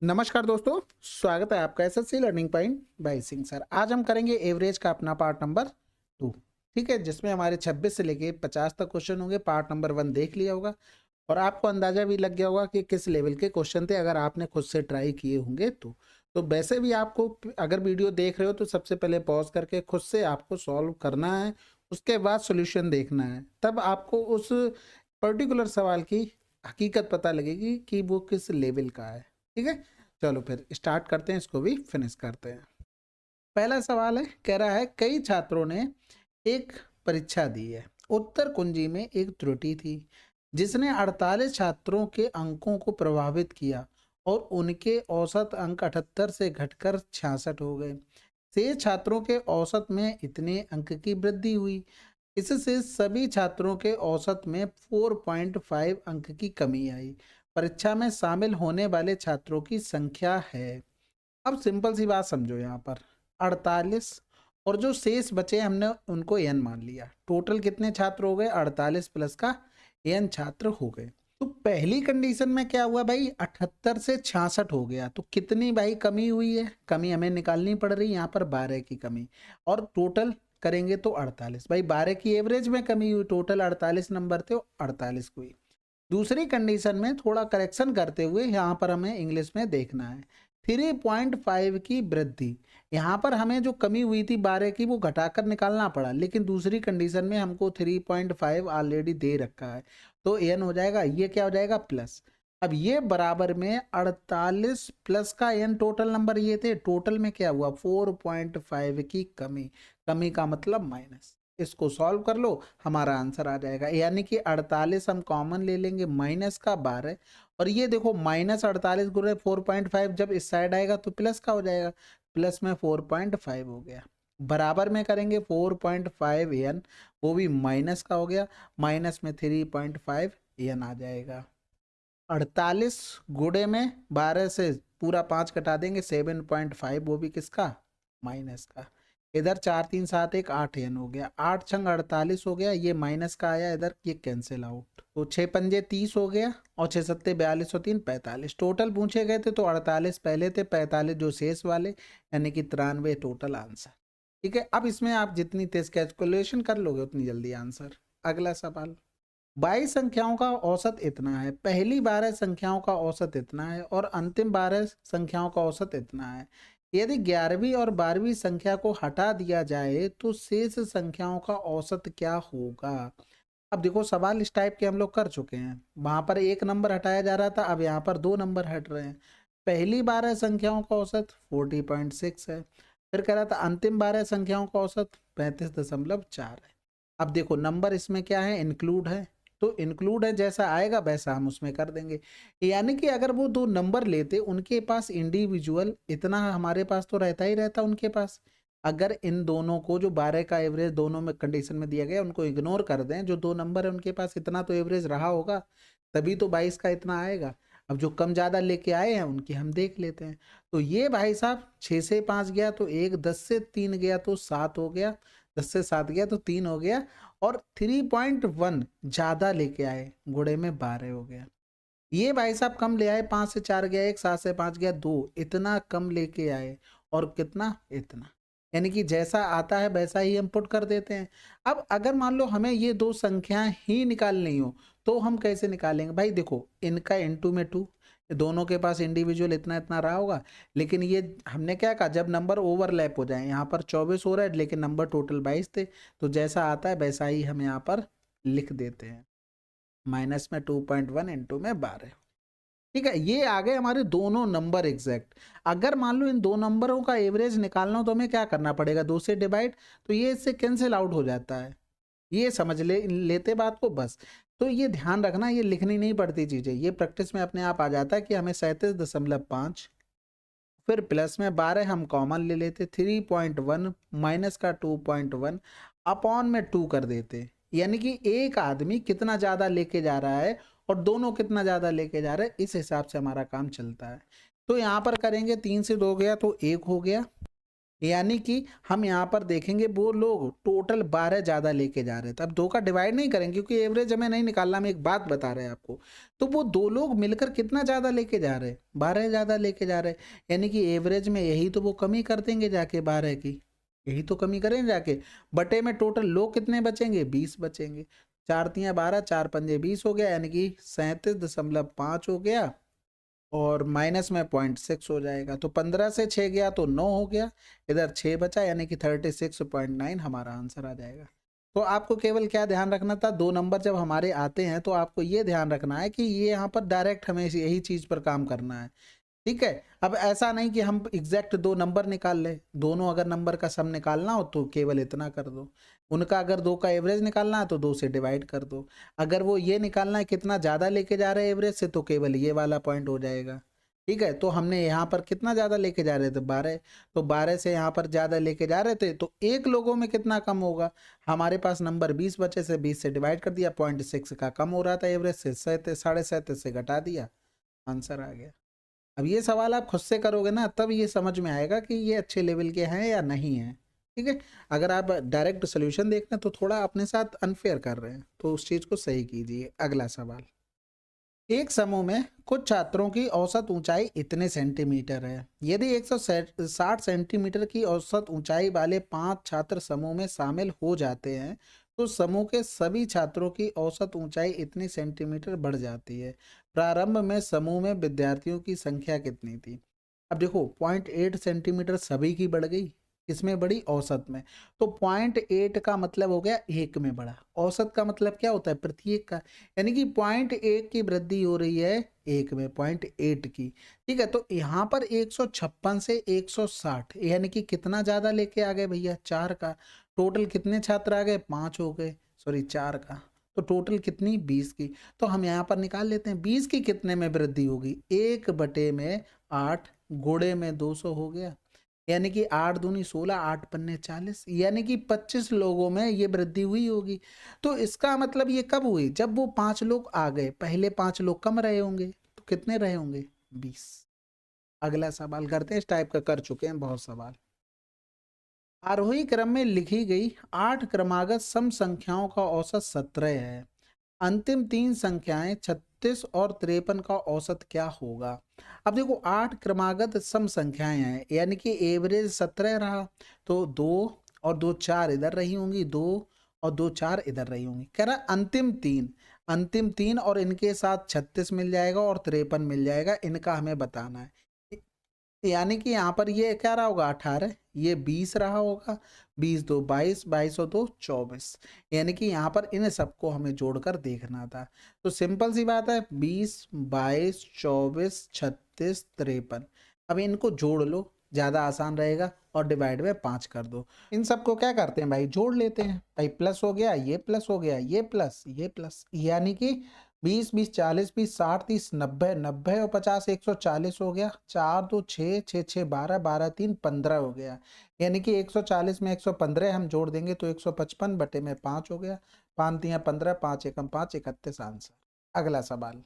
नमस्कार दोस्तों, स्वागत है आपका SSC learning point by Singh sir. आज हम करेंगे एवरेज का अपना पार्ट नंबर 2। ठीक है, जिसमें हमारे 26 से लेके 50 तक क्वेश्चन होंगे। पार्ट नंबर 1 देख लिया होगा और आपको अंदाजा भी लग गया होगा कि किस लेवल के क्वेश्चन थे, अगर आपने खुद से ट्राई किए होंगे तो वैसे भी आपको अगर वीडियो देख रहे हो तो सबसे पहले पॉज करके खुद से आपको सॉल्व करना है, उसके बाद सोल्यूशन देखना है। तब आपको उस पर्टिकुलर सवाल की हकीकत पता लगेगी कि वो किस लेवल का है। ठीक है, चलो फिर स्टार्ट करते हैं, इसको भी फिनिश करते हैं। पहला सवाल है, कह रहा है कई छात्रों ने एक परीक्षा दी है। उत्तर कुंजी में एक त्रुटि थी जिसने 48 छात्रों के अंकों को प्रभावित किया और उनके औसत अंक 78 से घटकर 66 हो गए। शेष छात्रों के औसत में इतने अंक की वृद्धि हुई, इससे सभी छात्रों के औसत में 4.5 अंक की कमी आई। परीक्षा में शामिल होने वाले छात्रों की संख्या है। अब सिंपल सी बात समझो, यहाँ पर 48 और जो शेष बचे हमने उनको एन मान लिया। टोटल कितने छात्र हो गए? 48 प्लस का एन छात्र हो गए। तो पहली कंडीशन में क्या हुआ भाई? 78 से 66 हो गया। तो कितनी भाई कमी हुई है? कमी हमें निकालनी पड़ रही है, यहाँ पर 12 की कमी। और टोटल करेंगे तो 48। भाई 12 की एवरेज में कमी हुई, टोटल 48 नंबर थे, 48 हुई। दूसरी कंडीशन में थोड़ा करेक्शन करते हुए यहाँ पर हमें इंग्लिश में देखना है 3.5 की वृद्धि। यहाँ पर हमें जो कमी हुई थी 12 की वो घटाकर निकालना पड़ा, लेकिन दूसरी कंडीशन में हमको 3.5 ऑलरेडी दे रखा है, तो एन हो जाएगा, ये क्या हो जाएगा प्लस। अब ये बराबर में 48 प्लस का एन टोटल नंबर ये थे, टोटल में क्या हुआ 4.5 की कमी। कमी का मतलब माइनस। इसको सॉल्व कर लो, हमारा आंसर आ जाएगा। यानी कि 48 हम कॉमन ले लेंगे, माइनस का 12, और ये देखो माइनस 48 गुणे 4.5 जब इस साइड आएगा तो प्लस का हो जाएगा, प्लस में 4.5 हो गया। बराबर में करेंगे 4.5 एन, वो भी माइनस का हो गया, माइनस में 3.5 एन आ जाएगा। 48 गुणे में 12 से पूरा 5 कटा देंगे, 7.5, वो भी किसका? माइनस का। इधर 4 3 7 1 8 एन हो गया, 8 छंग 48 हो गया, ये माइनस का आया इधर, ये कैंसिल आउट। तो 6 पंजे 30 हो गया और 6 सत्ते 42 और 3 45। टोटल पूछे गए थे तो 48 पहले थे, 45 जो शेष वाले, यानी कि 93 टोटल आंसर। ठीक है, अब इसमें आप जितनी तेज कैलकुलेशन कर लोगे उतनी जल्दी आंसर। अगला सवाल, 22 संख्याओं का औसत इतना है, पहली 12 संख्याओं का औसत इतना है और अंतिम 12 संख्याओं का औसत इतना है। यदि 11वीं और 12वीं संख्या को हटा दिया जाए तो शेष संख्याओं का औसत क्या होगा? अब देखो सवाल इस टाइप के हम लोग कर चुके हैं, वहां पर एक नंबर हटाया जा रहा था, अब यहाँ पर 2 नंबर हट रहे हैं। पहली 12 संख्याओं का औसत 40.6 है, फिर कह रहा था अंतिम 12 संख्याओं का औसत 35.4 है। अब देखो नंबर इसमें क्या है? इंक्लूड है, तो इंक्लूड है, जैसा आएगा वैसा हम उसमें कर देंगे। यानी कि अगर वो 2 नंबर लेते, उनके पास इंडिविजुअल इतना हमारे पास तो रहता ही रहता उनके पास। अगर इन दोनों को जो 12 का एवरेज दोनों में कंडीशन में दिया गया उनको इग्नोर कर दें, जो 2 नंबर है उनके पास इतना तो एवरेज रहा होगा, तभी तो 22 का इतना आएगा। अब जो कम ज्यादा लेके आए हैं उनकी हम देख लेते हैं। तो ये भाई साहब 6 से 5 गया तो 1, 10 से 3 गया तो 7 हो गया, 10 से 7 गया तो 3 हो गया, और 3.1 ज्यादा लेके आए, गुणे में 12 हो गया। ये भाई साहब कम ले आए, 5 से 4 गया 1, 7 से 5 गया 2, इतना कम लेके आए, और कितना? इतना। यानी कि जैसा आता है वैसा ही हम पुट कर देते हैं। अब अगर मान लो हमें ये 2 संख्याएं ही निकालनी हो तो हम कैसे निकालेंगे? भाई देखो इनका इनटू में 2, दोनों के पास इंडिविजुअल इतना इतना रहा होगा, लेकिन ये हमने क्या कहा, जब नंबर ओवरलैप हो जाए, यहाँ पर 24 हो रहा है लेकिन नंबर टोटल 22 थे, तो जैसा आता है वैसा ही हम यहाँ पर लिख देते हैं, माइनस में 2.1 इंटू में 12। ठीक है, ये आ गए हमारे दोनों नंबर एग्जैक्ट। अगर मान लो इन 2 नंबरों का एवरेज निकालना हो तो हमें क्या करना पड़ेगा? 2 से डिवाइड, तो ये इससे कैंसिल आउट हो जाता है। ये समझ लेते बात को बस। तो ये ध्यान रखना, ये लिखनी नहीं पड़ती चीजें, ये प्रैक्टिस में अपने आप आ जाता है कि हमें 37.5, फिर प्लस में 12 हम कॉमन ले लेते, 3.1 माइनस का 2.1 अपॉन में 2 कर देते। यानी कि एक आदमी कितना ज्यादा लेके जा रहा है और दोनों कितना ज्यादा लेके जा रहे हैं, इस हिसाब से हमारा काम चलता है। तो यहाँ पर करेंगे, 3 से 2 गया तो 1 हो गया, यानी कि हम यहाँ पर देखेंगे वो लोग टोटल 12 ज़्यादा लेके जा रहे थे। अब 2 का डिवाइड नहीं करेंगे क्योंकि एवरेज हमें नहीं निकालना, हम एक बात बता रहे हैं आपको। तो वो 2 लोग मिलकर कितना ज़्यादा लेके जा रहे हैं? 12 ज़्यादा लेके जा रहे हैं। यानी कि एवरेज में यही तो वो कमी कर देंगे जाके 12 की। यही तो कमी करेंगे जाके। बटे में टोटल लोग कितने बचेंगे? 20 बचेंगे। 4 तियाँ 12, 4 पंजे 20 हो गया, यानी कि 37.5 हो गया और माइनस में 0.6 हो जाएगा। तो 15 से 6 गया तो 9 हो गया, इधर 6 बचा, यानी कि 36.9 हमारा आंसर आ जाएगा। तो आपको केवल क्या ध्यान रखना था, 2 नंबर जब हमारे आते हैं तो आपको ये ध्यान रखना है कि ये यहाँ पर डायरेक्ट हमें यही चीज़ पर काम करना है। ठीक है। अब ऐसा नहीं कि हम एग्जैक्ट 2 नंबर निकाल ले, दोनों अगर नंबर का सम निकालना हो तो केवल इतना कर दो। उनका अगर 2 का एवरेज निकालना है तो 2 से डिवाइड कर दो। अगर वो ये निकालना है कितना ज़्यादा लेके जा रहे हैं एवरेज से, तो केवल ये वाला पॉइंट हो जाएगा। ठीक है। तो हमने यहाँ पर कितना ज़्यादा लेके जा रहे थे? 12। तो 12 से यहाँ पर ज़्यादा लेके जा रहे थे तो एक लोगों में कितना कम होगा? हमारे पास नंबर 20 बचे, से 20 से डिवाइड कर दिया, 0.6 का कम हो रहा था एवरेज से, 37.5 से घटा दिया, आंसर आ गया। अब ये सवाल आप खुद से करोगे ना तब ये समझ में आएगा कि ये अच्छे लेवल के हैं या नहीं हैं। ठीक है। अगर आप डायरेक्ट सोल्यूशन देख रहे हैं तो थोड़ा अपने साथ अनफेयर कर रहे हैं, तो उस चीज को सही कीजिए। अगला सवाल, एक समूह में कुछ छात्रों की औसत ऊंचाई इतने सेंटीमीटर है। यदि 160 सेंटीमीटर की औसत ऊंचाई वाले 5 छात्र समूह में शामिल हो जाते हैं तो समूह के सभी छात्रों की औसत ऊंचाई इतनी सेंटीमीटर बढ़ जाती है। प्रारंभ में समूह में विद्यार्थियों की संख्या कितनी थी? अब देखो 0.8 सेंटीमीटर सभी की बढ़ गई, किसमें बढ़ी? औसत में। तो 0.8 का मतलब हो गया एक में बढ़ा, औसत का मतलब क्या होता है? प्रत्येक का। यानी कि 0.1 की वृद्धि हो रही है एक में, 0.8 की। ठीक है। तो यहाँ पर 156 से 160 यानी कि कितना ज्यादा लेके आ गए भैया? 4 का। टोटल कितने छात्र आ गए? 5 हो गए, सॉरी 4 का। तो टोटल कितनी? 20 की। तो हम यहाँ पर निकाल लेते हैं 20 की कितने में वृद्धि होगी? 1/8 गुणे में 200 हो गया, यानी कि 8 दूनी 16, 8 पन्ने 40, यानी कि 25 लोगों में ये वृद्धि हुई होगी। तो इसका मतलब ये कब हुई? जब वो 5 लोग आ गए, पहले 5 लोग कम रहे होंगे तो कितने रहे होंगे? 20। अगला सवाल करते हैं, इस टाइप का कर चुके हैं बहुत सवाल। आरोही क्रम में लिखी गई 8 क्रमागत सम संख्याओं का औसत 17 है। अंतिम 3 संख्याएं 36 और 53 का औसत क्या होगा? अब देखो 8 क्रमागत सम संख्याएं हैं, यानी कि एवरेज 17 रहा, तो 2 और 2 4 इधर रही होंगी, 2 और 2 4 इधर रही होंगी। कह रहा अंतिम 3, अंतिम 3 और इनके साथ 36 मिल जाएगा और 53 मिल जाएगा, इनका हमें बताना है। यानी कि यहाँ पर ये क्या रहा होगा? 18, ये 20 रहा होगा, 20 2 22, 22 और 2 24, यानी कि यहाँ पर इन सबको हमें जोड़कर देखना था। तो सिंपल सी बात है, 20 22 24 36 53, अब इनको जोड़ लो, ज़्यादा आसान रहेगा, और डिवाइड में 5 कर दो। इन सबको क्या करते हैं भाई? जोड़ लेते हैं भाई। प्लस हो गया, ये प्लस हो गया, ये प्लस, ये प्लस, यानी कि 20 20 40 20 60 30 90 90 और 50 140 हो गया। 4 2 6 6 6 12 12 3 15 हो गया, यानी कि 140 में 115 हम जोड़ देंगे तो 155 बटे में 5 हो गया। 5 तियाँ 15, 5 एकम 5, 31 आंसर। अगला सवाल,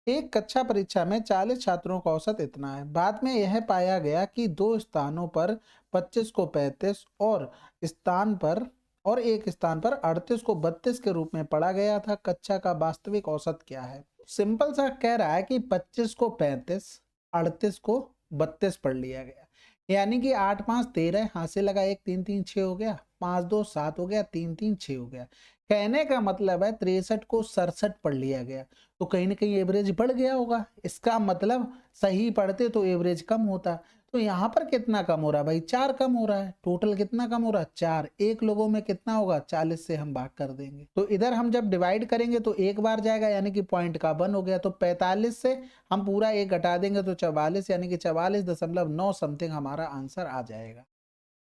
एक कक्षा परीक्षा में 40 छात्रों का औसत इतना है। बाद में यह पाया गया कि 2 स्थानों पर 25 को 35 और एक स्थान पर 38 को 32 के रूप में पढ़ा गया था। कक्षा का वास्तविक औसत क्या है? सिंपल सा कह रहा है कि 25 को 35, 38 को 32 पढ़ लिया गया, यानी कि 8 5 13, हाथ से लगा 1 3 3 6 हो गया, 5 2 7 हो गया, 3 3 6 हो गया। कहने का मतलब है 63 को 67 पढ़ लिया गया, तो कहीं ना कहीं एवरेज बढ़ गया होगा। इसका मतलब सही पढ़ते तो एवरेज कम होता। तो यहाँ पर कितना कम हो रहा है भाई? 4 कम हो रहा है। टोटल कितना कम हो रहा है? 4। एक लोगों में कितना होगा? 40 से हम भाग कर देंगे, तो इधर हम जब डिवाइड करेंगे तो एक बार जाएगा, यानी कि पॉइंट का 1 हो गया। तो 45 से हम पूरा एक घटा देंगे तो 44, यानी कि 44.9 समथिंग हमारा आंसर आ जाएगा।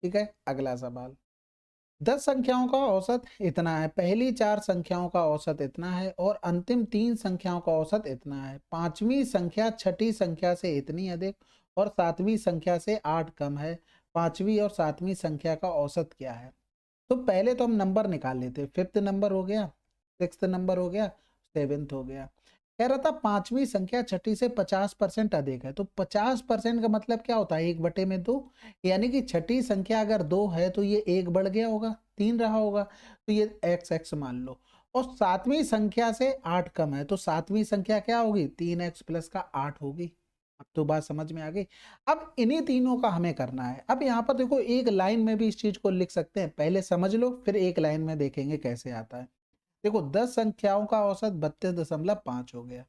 ठीक है। अगला सवाल, 10 संख्याओं का औसत इतना है, पहली 4 संख्याओं का औसत इतना है और अंतिम 3 संख्याओं का औसत इतना है। पांचवी संख्या छठी संख्या से इतनी अधिक और सातवीं संख्या से 8 कम है। पांचवी और सातवीं संख्या का औसत क्या है? तो पहले तो हम नंबर निकाल लेते हैं। 5th नंबर हो गया, 6th नंबर हो गया, 7th हो गया। कह रहा था पांचवी संख्या छठी से 50% अधिक है। तो 50% का मतलब क्या होता है, 1/2, यानी कि छठी संख्या अगर 2 है तो ये 1 बढ़ गया होगा, 3 रहा होगा, तो ये x मान लो। और सातवीं संख्या से 8 कम है, तो सातवीं संख्या क्या होगी, 3x प्लस का 8 होगी। अब तो बात समझ में आ गई। अब इन्हीं तीनों का हमें करना है। अब यहाँ पर देखो एक लाइन में भी इस चीज को लिख सकते हैं, पहले समझ लो फिर एक लाइन में देखेंगे कैसे आता है। देखो 10 संख्याओं का औसत 32.5 हो गया,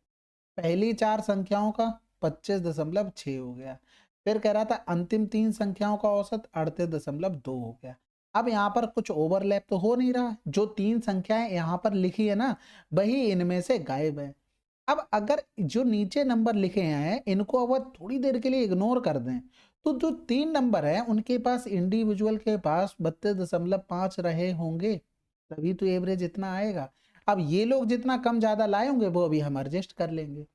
पहली 4 संख्याओं का 25.6 हो गया, फिर कह रहा था अंतिम 3 संख्याओं का औसत 38.2 हो गया। अब यहाँ पर कुछ ओवरलैप तो हो नहीं रहा, जो 3 संख्याएं यहाँ पर लिखी है ना, वही इनमें से गायब है। अब अगर जो नीचे नंबर लिखे हैं इनको अगर थोड़ी देर के लिए इग्नोर कर दें, तो जो 3 नंबर है उनके पास इंडिविजुअल के पास 32.5 रहे होंगे, तभी तो एवरेज इतना आएगा। अब ये लोग जितना कम ज्यादा लाए होंगे वो अभी हम एडजस्ट कर लेंगे।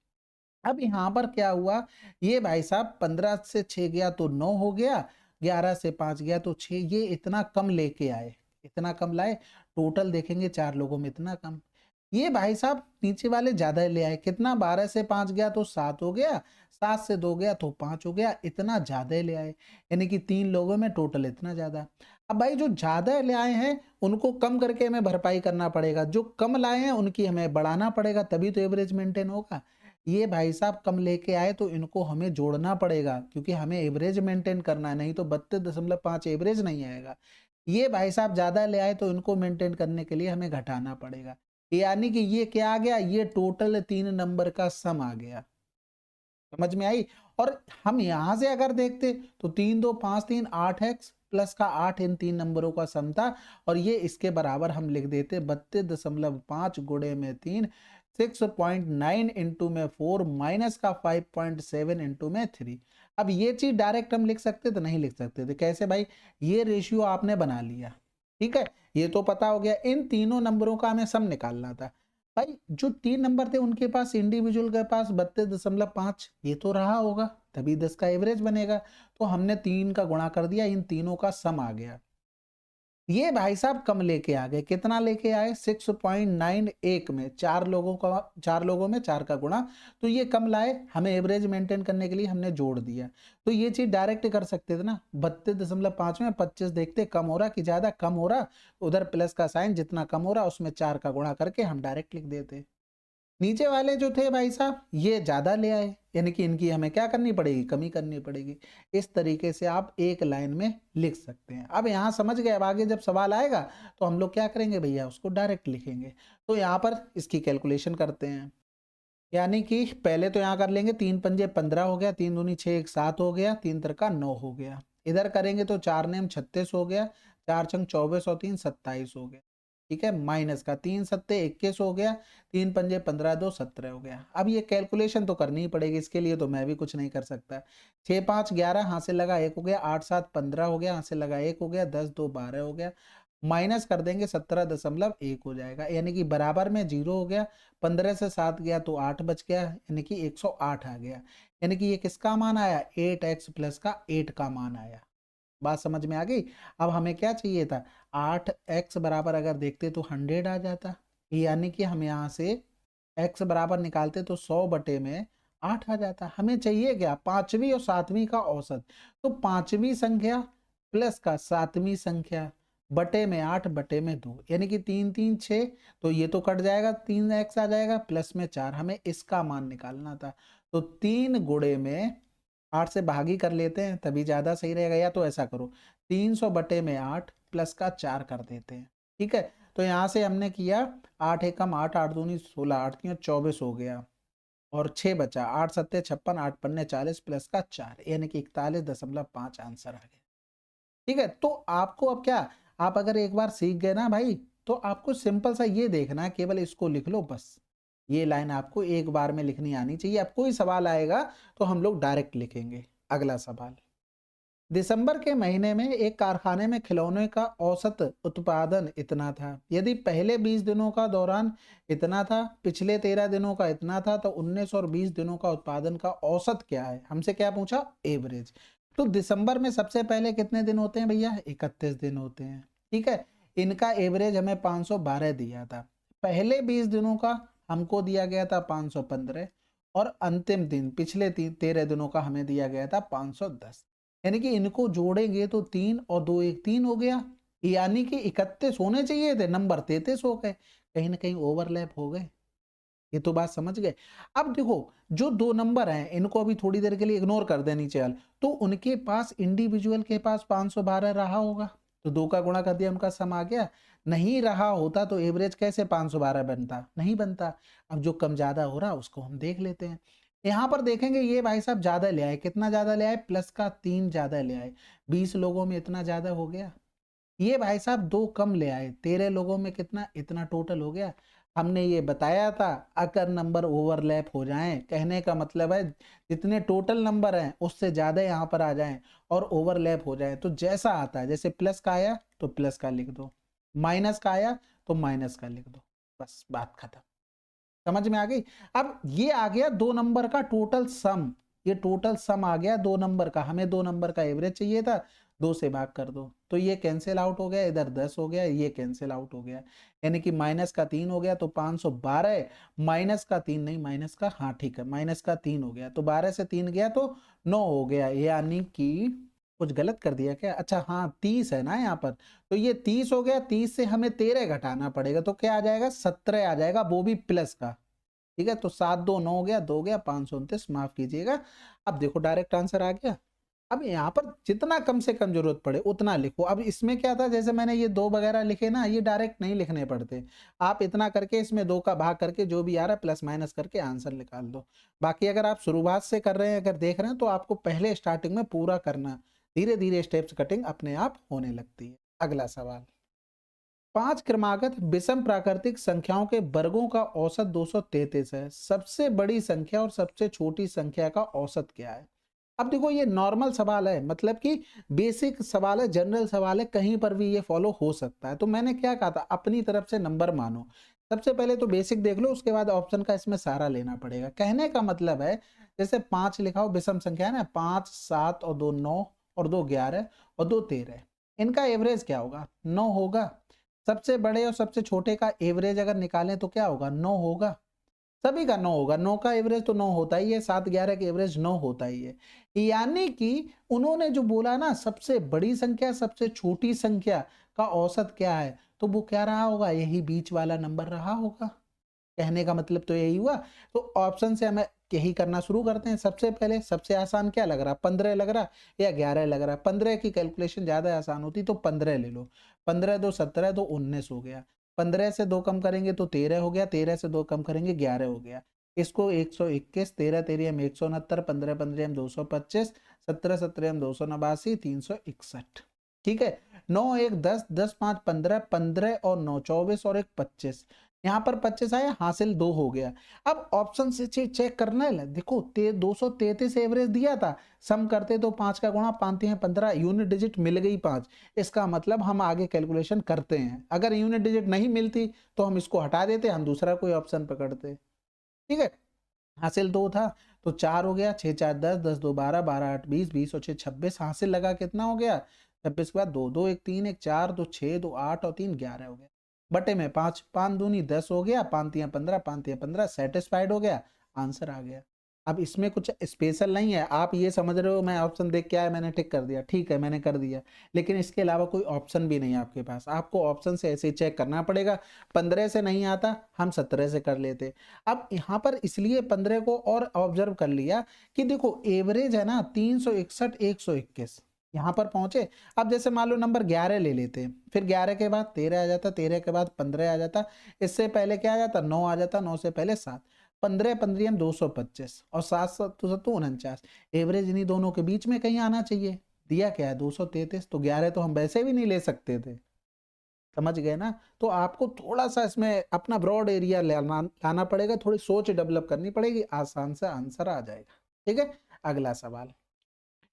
अब यहाँ पर क्या हुआ, ये भाई साहब 15 से 6 गया तो 9 हो गया, 11 से 5 गया तो 6, ये इतना कम लेके आए, इतना कम लाए। टोटल देखेंगे 4 लोगों में इतना कम। ये भाई साहब नीचे वाले ज्यादा ले आए, कितना, 12 से 5 गया तो 7 हो गया, 7 से 2 गया तो 5 हो गया, इतना ज्यादा ले आए, यानी कि 3 लोगों में टोटल इतना ज्यादा। अब भाई जो ज्यादा ले आए हैं उनको कम करके हमें भरपाई करना पड़ेगा, जो कम लाए हैं उनकी हमें बढ़ाना पड़ेगा, तभी तो एवरेज मेंटेन होगा। ये भाई साहब कम लेके आए तो इनको हमें जोड़ना पड़ेगा, क्योंकि हमें एवरेज मेंटेन करना है, नहीं तो 32.5 एवरेज नहीं आएगा। ये भाई साहब ज्यादा ले आए तो इनको मेंटेन करने के लिए हमें घटाना पड़ेगा, यानी कि ये क्या आ गया, ये टोटल 3 नंबर का सम आ गया। समझ में आई। और हम यहां से अगर देखते तो 3 2 5 3 8x प्लस का 8 इन 3 नंबरों का सम था, और ये इसके बराबर हम लिख देते 32.5 गुणे में 3, 6.9 इंटू में 4 माइनस का 5.7 इंटू में 3। अब ये चीज डायरेक्ट हम लिख सकते थे, नहीं लिख सकते थे। कैसे भाई, ये रेशियो आपने बना लिया, ठीक है, ये तो पता हो गया। इन तीनों नंबरों का हमें सम निकालना था। भाई जो 3 नंबर थे उनके पास इंडिविजुअल के पास 32.5, ये तो रहा होगा, तभी 10 का एवरेज बनेगा। तो हमने 3 का गुणा कर दिया, इन तीनों का सम आ गया। ये भाई साहब कम लेके आ गए, कितना लेके आए, 6.91 में 4 लोगों का, 4 लोगों में 4 का गुणा, तो ये कम लाए, हमें एवरेज मेंटेन करने के लिए हमने जोड़ दिया। तो ये चीज डायरेक्ट कर सकते थे ना, 32.5 में 25 देखते कम हो रहा कि ज्यादा, कम हो रहा, उधर प्लस का साइन, जितना कम हो रहा उसमें 4 का गुणा करके हम डायरेक्ट लिख देते। नीचे वाले जो थे भाई साहब ये ज्यादा ले आए, यानी कि इनकी हमें क्या करनी पड़ेगी, कमी करनी पड़ेगी। इस तरीके से आप एक लाइन में लिख सकते हैं। अब यहाँ समझ गए, अब आगे जब सवाल आएगा तो हम लोग क्या करेंगे भैया, उसको डायरेक्ट लिखेंगे। तो यहाँ पर इसकी कैलकुलेशन करते हैं, यानी कि पहले तो यहाँ कर लेंगे, 3 पंजे 15 हो गया, 3 दूनी 6, 1 7 हो गया, 3 तिरका 9 हो गया। इधर करेंगे तो 4 नेम 36 हो गया, 4 छंग 24 और 3 27 हो गया, ठीक है, माइनस का 3 सत्ते 21 हो गया, 3 पंजे 15 2 17 हो गया। अब ये कैलकुलेशन तो करनी ही पड़ेगी, इसके लिए तो मैं भी कुछ नहीं कर सकता। 6 5 11 हाथ से लगा 1 हो गया, 8 7 15 हो गया, हाथ से लगा 1 हो गया, 10 2 12 हो गया, माइनस कर देंगे 17.1 हो जाएगा, यानी कि बराबर में 0 हो गया। 15 से 7 गया तो 8 बच गया, यानी कि 108 आ गया, यानी कि ये किसका मान आया, 8x प्लस का 8 का मान आया। बात समझ में आ गई। अब हमें क्या चाहिए था, 8x बराबर अगर देखते तो 100 आ जाता, यानी कि हम यहाँ से x बराबर निकालते तो 100 बटे में 8 आ जाता। हमें चाहिए क्या, पांचवी और सातवीं का औसत, तो पांचवी संख्या प्लस का सातवीं संख्या बटे में 8 बटे में 2, यानी कि 3 3 6, तो ये तो कट जाएगा, 3x आ जाएगा, प्लस में 4, हमें इसका मान निकालना था। तो 3 गुणे में 8 से भागी कर लेते हैं तभी ज्यादा सही रहेगा, या तो ऐसा करो 300 बटे में 8 प्लस का 4 कर देते हैं, ठीक है। तो यहाँ से हमने किया 8 एकम 8, 8 दूनी 16, 8 तीन 24 हो गया, और 6 बचा, 8 सत्ते 56, 8 पन्ने 40 प्लस का 4, यानी कि 41.5 आंसर आ गया, ठीक है। तो आपको अब क्या, आप अगर एक बार सीख गए ना भाई, तो आपको सिंपल सा ये देखना है, केवल इसको लिख लो बस। ये लाइन आपको एक बार में लिखनी आनी चाहिए। अब कोई सवाल आएगा तो हम लोग डायरेक्ट लिखेंगे। अगला सवाल, दिसंबर के महीने में एक कारखाने में खिलौने का औसत उत्पादन इतना था, यदि पहले 20 दिनों का दौरान इतना था, पिछले 13 दिनों का इतना था, तो 19 और 20 दिनों का उत्पादन का औसत क्या है। हमसे क्या पूछा, एवरेज। तो दिसंबर में सबसे पहले कितने दिन होते हैं भैया, 31 दिन होते हैं, ठीक है। इनका एवरेज हमें 512 दिया था। पहले 20 दिनों का हमको दिया गया था 515 और अंतिम दिन पिछले 13 दिनों का हमें दिया गया था 510। यानी कि इनको जोड़ेंगे तो 3 और 2 1 3 हो गया, यानी कि 31 होने चाहिए थे, नंबर 33 हो गए, कहीं ना कहीं ओवरलैप हो गए। ये तो बात समझ गए। अब देखो जो दो नंबर हैं इनको अभी थोड़ी देर के लिए इग्नोर कर दे नीचे वाले, तो उनके पास इंडिविजुअल के पास 512 रहा होगा, तो 2 का गुणा कर दिया, उनका सम आ गया। नहीं रहा होता तो एवरेज कैसे 512 बनता, नहीं बनता। अब जो कम ज्यादा हो रहा उसको हम देख लेते हैं। यहाँ पर देखेंगे ये भाई साहब ज्यादा ले आए, कितना ज्यादा ले आए, प्लस का 3 ज्यादा ले आए, 20 लोगों में इतना ज्यादा हो गया। ये भाई साहब 2 कम ले आए, 13 लोगों में कितना, इतना टोटल हो गया। हमने ये बताया था अगर नंबर ओवरलैप हो जाएं, कहने का मतलब है जितने टोटल नंबर हैं उससे ज्यादा यहाँ पर आ जाएं और ओवरलैप हो जाए तो जैसा आता है, जैसे प्लस का आया तो प्लस का लिख दो, माइनस का आया तो माइनस का लिख दो, बस बात खत्म। समझ में आ गई। अब ये आ गया 2 नंबर का टोटल सम, ये टोटल सम आ गया 2 नंबर का, हमें 2 नंबर का एवरेज चाहिए था, 2 से भाग कर दो तो ये कैंसिल आउट हो गया, इधर 10 हो गया, ये कैंसिल आउट हो गया, यानी कि माइनस का 3 हो गया तो 512, माइनस का 3 नहीं, माइनस का, हाँ ठीक है, माइनस का 3 हो गया तो 12 से 3 गया तो 9 हो गया, यानी कि कुछ गलत कर दिया क्या, अच्छा हाँ 30 है ना यहाँ पर, तो ये 30 हो गया, 30 से हमें 13 घटाना पड़ेगा तो क्या आ जाएगा, 17 आ जाएगा, वो भी प्लस का। ठीक है, तो 7 2 9 हो गया, 2 गया, 529, माफ कीजिएगा। अब देखो डायरेक्ट आंसर आ गया। अब यहाँ पर जितना कम से कम जरूरत पड़े उतना लिखो। अब इसमें क्या था, जैसे मैंने ये 2 वगैरह लिखे ना, ये डायरेक्ट नहीं लिखने पड़ते, आप इतना करके इसमें 2 का भाग करके जो भी आ रहा है प्लस माइनस करके आंसर निकाल दो। बाकी अगर आप शुरुआत से कर रहे हैं, अगर देख रहे हैं, तो आपको पहले स्टार्टिंग में पूरा करना, धीरे धीरे स्टेप्स कटिंग अपने आप होने लगती है। अगला सवाल, 5 क्रमागत विषम प्राकृतिक संख्याओं के वर्गों का औसत 233 है, सबसे बड़ी संख्या और सबसे छोटी संख्या का औसत क्या है। अब देखो ये नॉर्मल सवाल है, मतलब कि बेसिक सवाल है, जनरल सवाल है, कहीं पर भी ये फॉलो हो सकता है। तो मैंने क्या कहा था, अपनी तरफ से नंबर मानो, सबसे पहले तो बेसिक देख लो, उसके बाद ऑप्शन का इसमें सारा लेना पड़ेगा। कहने का मतलब है जैसे 5 लिखा हो, विषम संख्या है ना, 5 7 और 2 9 और 2 11 और 2 13, इनका एवरेज क्या होगा, 9 होगा। सबसे बड़े और सबसे छोटे का एवरेज अगर निकालें तो क्या होगा, 9 होगा, सभी का 9 होगा, 9 का एवरेज तो 9 होता ही है, 7 11 का एवरेज 9 होता ही है। यानी कि उन्होंने जो बोला ना सबसे बड़ी संख्या सबसे छोटी संख्या का औसत क्या है, तो वो क्या रहा होगा, यही बीच वाला नंबर रहा होगा। कहने का मतलब तो यही हुआ। तो ऑप्शन से हमें यही करना शुरू करते हैं। सबसे पहले सबसे आसान क्या लग रहा, 15 लग रहा या 11 लग रहा, 15 की कैलकुलेशन ज्यादा आसान होती तो 15 ले लो, 15 2 17 तो 19 हो गया, 15 से 2 कम करेंगे तो 13 हो गया, 13 से 2 कम करेंगे 11 हो गया, इसको 121, 13 13 हम 169, 15 15 हम 225, 17 17 हम 289, 361। ठीक है, 9 1 10 10 5 15, 15 और 9 24 और 1 25, यहाँ पर 25 आया, हासिल 2 हो गया। अब ऑप्शन से चेक करना है, देखो 233 एवरेज दिया था, सम करते तो 5 का गुणा 5 हैं 15, यूनिट डिजिट मिल गई 5, इसका मतलब हम आगे कैलकुलेशन करते हैं। अगर यूनिट डिजिट नहीं मिलती तो हम इसको हटा देते, हम दूसरा कोई ऑप्शन पकड़ते। ठीक है, हासिल 2 था तो 4 हो गया, 6 4 10 10 2 12 12 8 20 20 और 6 26, हासिल लगा कितना हो गया 26 के बाद 2 2 1 3 1 4 2 6 2 8 और 3 11 हो गया, बटे में 5 5 दूनी 10 हो गया, 5 3 15 5 3 15, सेटिस्फाइड हो गया, आंसर आ गया। अब इसमें कुछ स्पेशल नहीं है, आप ये समझ रहे हो मैं ऑप्शन देख के आया मैंने टिक कर दिया, ठीक है मैंने कर दिया, लेकिन इसके अलावा कोई ऑप्शन भी नहीं है आपके पास, आपको ऑप्शन से ऐसे ही चेक करना पड़ेगा। 15 से नहीं आता हम 17 से कर लेते। अब यहाँ पर इसलिए 15 को और ऑब्जर्व कर लिया कि देखो एवरेज है ना 361 121, यहाँ पर पहुंचे। अब जैसे मान लो नंबर 11 ले लेते, फिर 11 के बाद 13 आ जाता, 13 के बाद 15 आ जाता, इससे पहले क्या आ जाता 9 आ जाता, 9 से पहले 7, 15 15 225 और 7 7 49, एवरेज इन्हीं दोनों के बीच में कहीं आना चाहिए। दिया क्या है 233, तो 11 तो हम वैसे भी नहीं ले सकते थे, समझ गए ना। तो आपको थोड़ा सा इसमें अपना ब्रॉड एरिया लाना पड़ेगा, थोड़ी सोच डेवलप करनी पड़ेगी, आसान से आंसर आ जाएगा। ठीक है, अगला सवाल,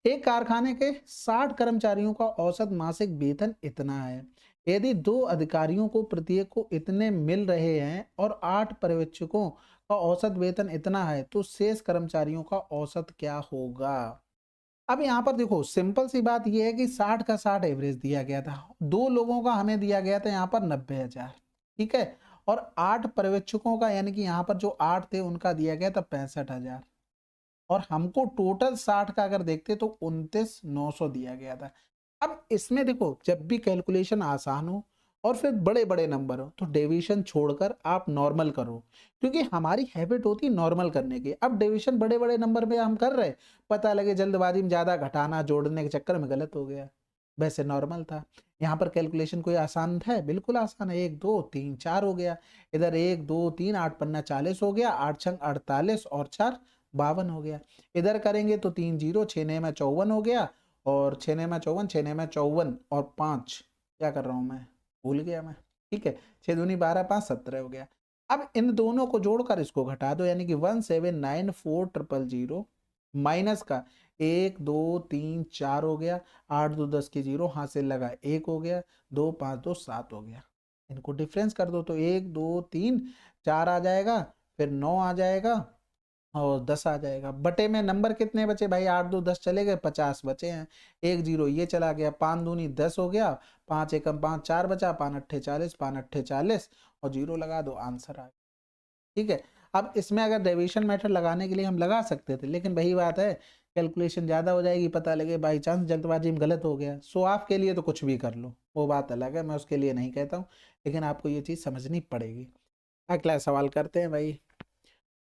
एक कारखाने के 60 कर्मचारियों का औसत मासिक वेतन इतना है, यदि 2 अधिकारियों को प्रत्येक को इतने मिल रहे हैं और 8 पर्यवेक्षकों का औसत वेतन इतना है तो शेष कर्मचारियों का औसत क्या होगा। अब यहाँ पर देखो सिंपल सी बात यह है कि 60 का 60 एवरेज दिया गया था, 2 लोगों का हमें दिया गया था यहाँ पर 90,000, ठीक है, और 8 पर्यवेक्षकों का यानी कि यहाँ पर जो 8 थे उनका दिया गया था 65,000 और हमको टोटल 60 का अगर देखते तो 29,900 दिया गया था। अब इसमें देखो जब भी कैलकुलेशन आसान हो और फिर बड़े-बड़े नंबर हो तो डेविएशन छोड़कर आप नॉर्मल करो, क्योंकि हमारी हैबिट होती है नॉर्मल करने की। अब डेविएशन बड़े-बड़े नंबर में हम कर रहे हैं, पता लगे जल्दबाजी में ज़्यादा घटाना जोड़ने के चक्कर में गलत हो गया, वैसे नॉर्मल था। यहाँ पर कैलकुलेशन कोई आसान है? बिल्कुल आसान है। 1 2 3 4 हो गया, इधर 1 2 3 8 पन्ना 40 हो गया, 8 छंग 48 और 4 52 हो गया। इधर करेंगे तो 3 0 6 9 में 54 हो गया और 6 9 में 54 6 9 में 54 और 5 क्या कर रहा हूँ मैं? भूल गया मैं। ठीक है, 6 दूनी 12 5 17 हो गया। अब इन दोनों को जोड़कर इसको घटा दो यानी कि 1794000 माइनस का 1 2 3 4 हो गया, 8 2 10 की 0 हाथ से लगा 1 हो गया, 2 5 2 7 हो गया। इनको डिफरेंस कर दो तो 1 2 3 4 आ जाएगा, फिर 9 आ जाएगा और 10 आ जाएगा। बटे में नंबर कितने बचे भाई? 8 2 10 चले गए, 50 बचे हैं। 1 0 ये चला गया, 5 दूनी 10 हो गया, 5 एकम 5 4 बचा, 5 अट्ठे 40 5 अट्ठे 40 और 0 लगा दो, आंसर आ गया। ठीक है, अब इसमें अगर डेविएशन मेथड लगाने के लिए हम लगा सकते थे, लेकिन वही बात है कैलकुलेशन ज़्यादा हो जाएगी, पता लगे बाई चांस जल्दबाजी में गलत हो गया। सो आपके लिए तो कुछ भी कर लो, वो बात अलग है, मैं उसके लिए नहीं कहता हूँ, लेकिन आपको ये चीज़ समझनी पड़ेगी। अगला सवाल करते हैं भाई।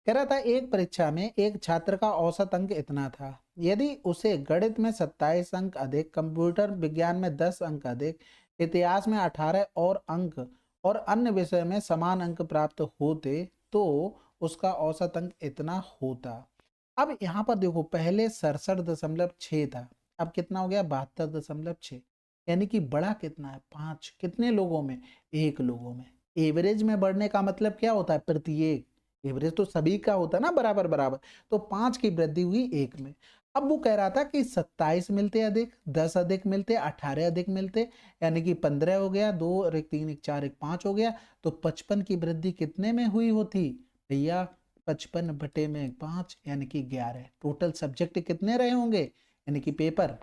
कह रहा था एक परीक्षा में एक छात्र का औसत अंक इतना था, यदि उसे गणित में 27 अंक अधिक, कंप्यूटर विज्ञान में 10 अंक अधिक, इतिहास में 18 और अंक और अन्य विषय में समान अंक प्राप्त होते तो उसका औसत अंक इतना होता। अब यहाँ पर देखो पहले 67.6 था, अब कितना हो गया 72.6, यानी कि बड़ा कितना है 5। कितने लोगों में? 1 लोगों में। एवरेज में बढ़ने का मतलब क्या होता है? प्रत्येक। एवरेज तो सभी का होता है ना बराबर बराबर, तो 5 की वृद्धि हुई 1 में। अब वो कह रहा था कि 27 मिलते अधिक, 10 अधिक मिलते, 18 अधिक मिलते, यानी कि 15 हो गया, 2 और 1 3 1 4 1 5 हो गया, तो 55 की वृद्धि कितने में हुई होती भैया? 55 बटे में 5 यानी कि 11। टोटल सब्जेक्ट कितने रहे होंगे? यानी कि पेपर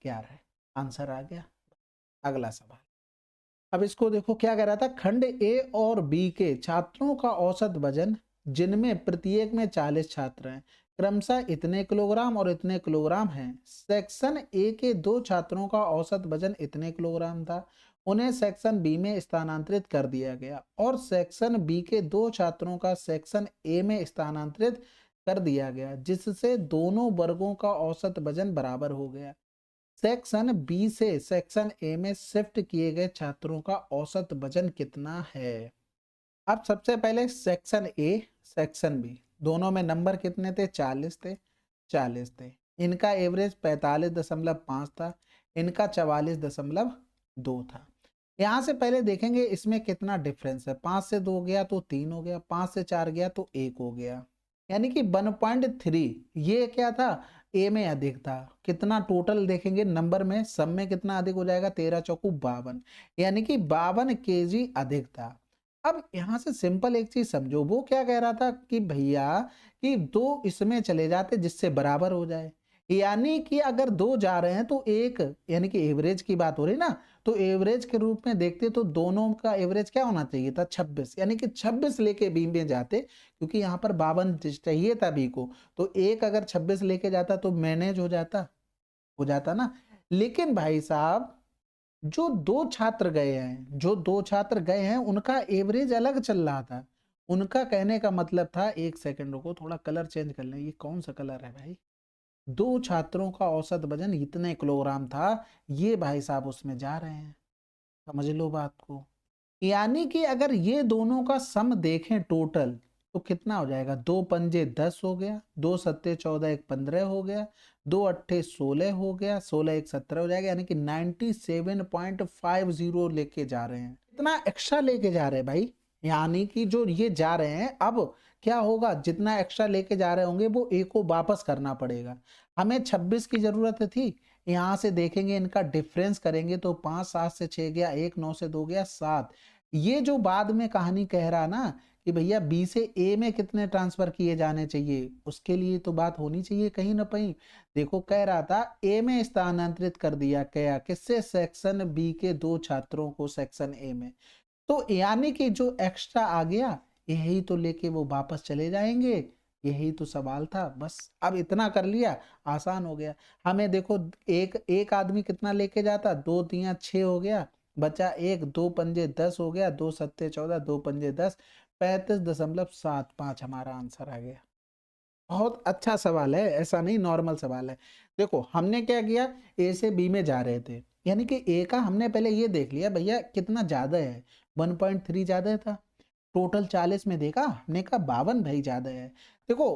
11। आंसर आ गया। अगला सवाल। अब इसको देखो क्या कह रहा था, खंड ए और बी के छात्रों का औसत वजन जिनमें प्रत्येक में 40 छात्र हैं क्रमशः इतने किलोग्राम और इतने किलोग्राम हैं। सेक्शन ए के 2 छात्रों का औसत वजन इतने किलोग्राम था, उन्हें सेक्शन बी में स्थानांतरित कर दिया गया और सेक्शन बी के 2 छात्रों का सेक्शन ए में स्थानांतरित कर दिया गया, जिससे दोनों वर्गों का औसत वजन बराबर हो गया। सेक्शन बी से सेक्शन ए में शिफ्ट किए गए छात्रों का औसत वजन कितना है? अब सबसे पहले सेक्शन ए सेक्शन बी दोनों में नंबर कितने थे? 40 थे, 40 थे। इनका एवरेज 45.5 था, इनका 44.2 था। यहाँ से पहले देखेंगे इसमें कितना डिफरेंस है। 5 से 2 गया तो 3 हो गया, 5 से 4 गया तो 1 हो गया, यानी कि 1.3। ये क्या था? ए में अधिक था। कितना टोटल देखेंगे नंबर में, सब में कितना अधिक हो जाएगा? 13 चौकू 52, यानी कि 52 केजी अधिक था। अब यहाँ से सिंपल एक चीज समझो, वो क्या कह रहा था कि भैया कि 2 इसमें चले जाते जिससे बराबर हो जाए, यानी कि अगर 2 जा रहे हैं तो एक, यानी कि एवरेज की बात हो रही ना, तो एवरेज के रूप में देखते तो दोनों का एवरेज क्या होना चाहिए था? 26, यानी कि 26 लेके बी में जाते, क्योंकि यहाँ पर 52 चाहिए था बी को, तो एक अगर 26 लेके जाता तो मैनेज हो जाता ना। लेकिन भाई साहब जो 2 छात्र गए हैं, उनका एवरेज अलग चल रहा था। उनका कहने का मतलब था, 1 सेकंड रुको थोड़ा कलर चेंज कर लें। ये कौन सा कलर है भाई? 2 छात्रों का औसत वजन इतने किलोग्राम था, ये भाई साहब उसमें जा रहे हैं। समझ लो बात को। यानी कि अगर ये दोनों का सम देखें टोटल तो कितना हो जाएगा? 2 पंजे 10 हो गया, 2 सत्ते 14 1 15 हो गया, 2 अट्ठे 16 हो गया, 16 1 17 हो जाएगा, यानी कि 97.50 लेके जा रहे हैं। इतना एक्स्ट्रा लेके जा रहे हैं भाई, यानी कि जो ये जा रहे हैं, अब क्या होगा? जितना एक्स्ट्रा लेके जा रहे होंगे वो ए को वापस करना पड़ेगा। हमें 26 की जरूरत थी, यहाँ से देखेंगे इनका डिफरेंस करेंगे तो 5 7 से 6 गया, 1 9 से 2 गया 7। ये जो बाद में कहानी कह रहा ना कि भैया बी से ए में कितने ट्रांसफर किए जाने चाहिए, उसके लिए तो बात होनी चाहिए कहीं ना कहीं। देखो कह रहा था ए में स्थानांतरित कर दिया गया, किससे? सेक्शन बी के 2 छात्रों को सेक्शन ए में। तो यानी कि जो एक्स्ट्रा आ गया यही तो लेके वो वापस चले जाएंगे, यही तो सवाल था। बस अब इतना कर लिया, आसान हो गया। हमें देखो एक एक आदमी कितना लेके जाता, 2 तिया 6 हो गया, बचा एक, 2 पंजे 10 हो गया, 2 सत्ते 14, 2 पंजे 10, 35.75 हमारा आंसर आ गया। बहुत अच्छा सवाल है, ऐसा नहीं नॉर्मल सवाल है। देखो हमने क्या किया, ए से बी में जा रहे थे, यानी कि ए का हमने पहले ये देख लिया भैया कितना ज्यादा है, 1.3 ज्यादा था। टोटल 40 में देखा, हमने कहा 52 भाई ज्यादा है। देखो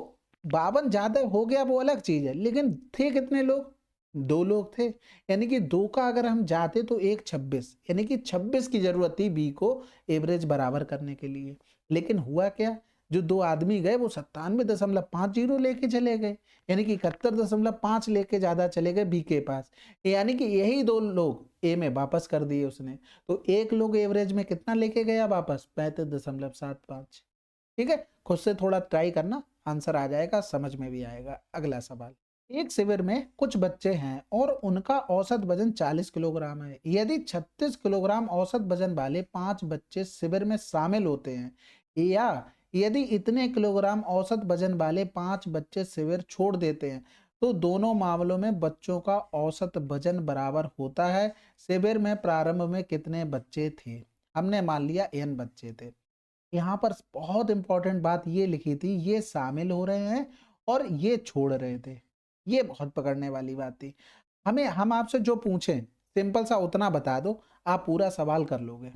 52 ज्यादा हो गया वो अलग चीज है, लेकिन थे कितने लोग, 2 लोग थे, यानी कि 2 का अगर हम जाते तो एक 26, यानी कि 26 की जरूरत थी बी को एवरेज बराबर करने के लिए। लेकिन हुआ क्या, जो 2 आदमी गए वो 97.50 लेके चले गए, यानी कि 71.5 लेके ज्यादा चले गए बी के पास, यानी कि यही 2 लोग ए में वापस कर दिए उसने। तो एक लोग एवरेज में कितना लेके गया वापस, 35.75। ठीक है, खुद से थोड़ा ट्राई करना, आंसर आ जाएगा, समझ में भी आएगा। अगला सवाल, एक शिविर में कुछ बच्चे हैं और उनका औसत वजन 40 किलोग्राम है। यदि 36 किलोग्राम औसत वजन वाले 5 बच्चे शिविर में शामिल होते हैं, या यदि इतने किलोग्राम औसत वजन वाले 5 बच्चे शिविर छोड़ देते हैं, तो दोनों मामलों में बच्चों का औसत वजन बराबर होता है। शिविर में प्रारंभ में कितने बच्चे थे, हमने मान लिया n बच्चे थे। यहाँ पर बहुत इंपॉर्टेंट बात ये लिखी थी, ये शामिल हो रहे हैं और ये छोड़ रहे थे, ये बहुत पकड़ने वाली बात थी। हम आपसे जो पूछें सिंपल सा उतना बता दो, आप पूरा सवाल कर लोगे।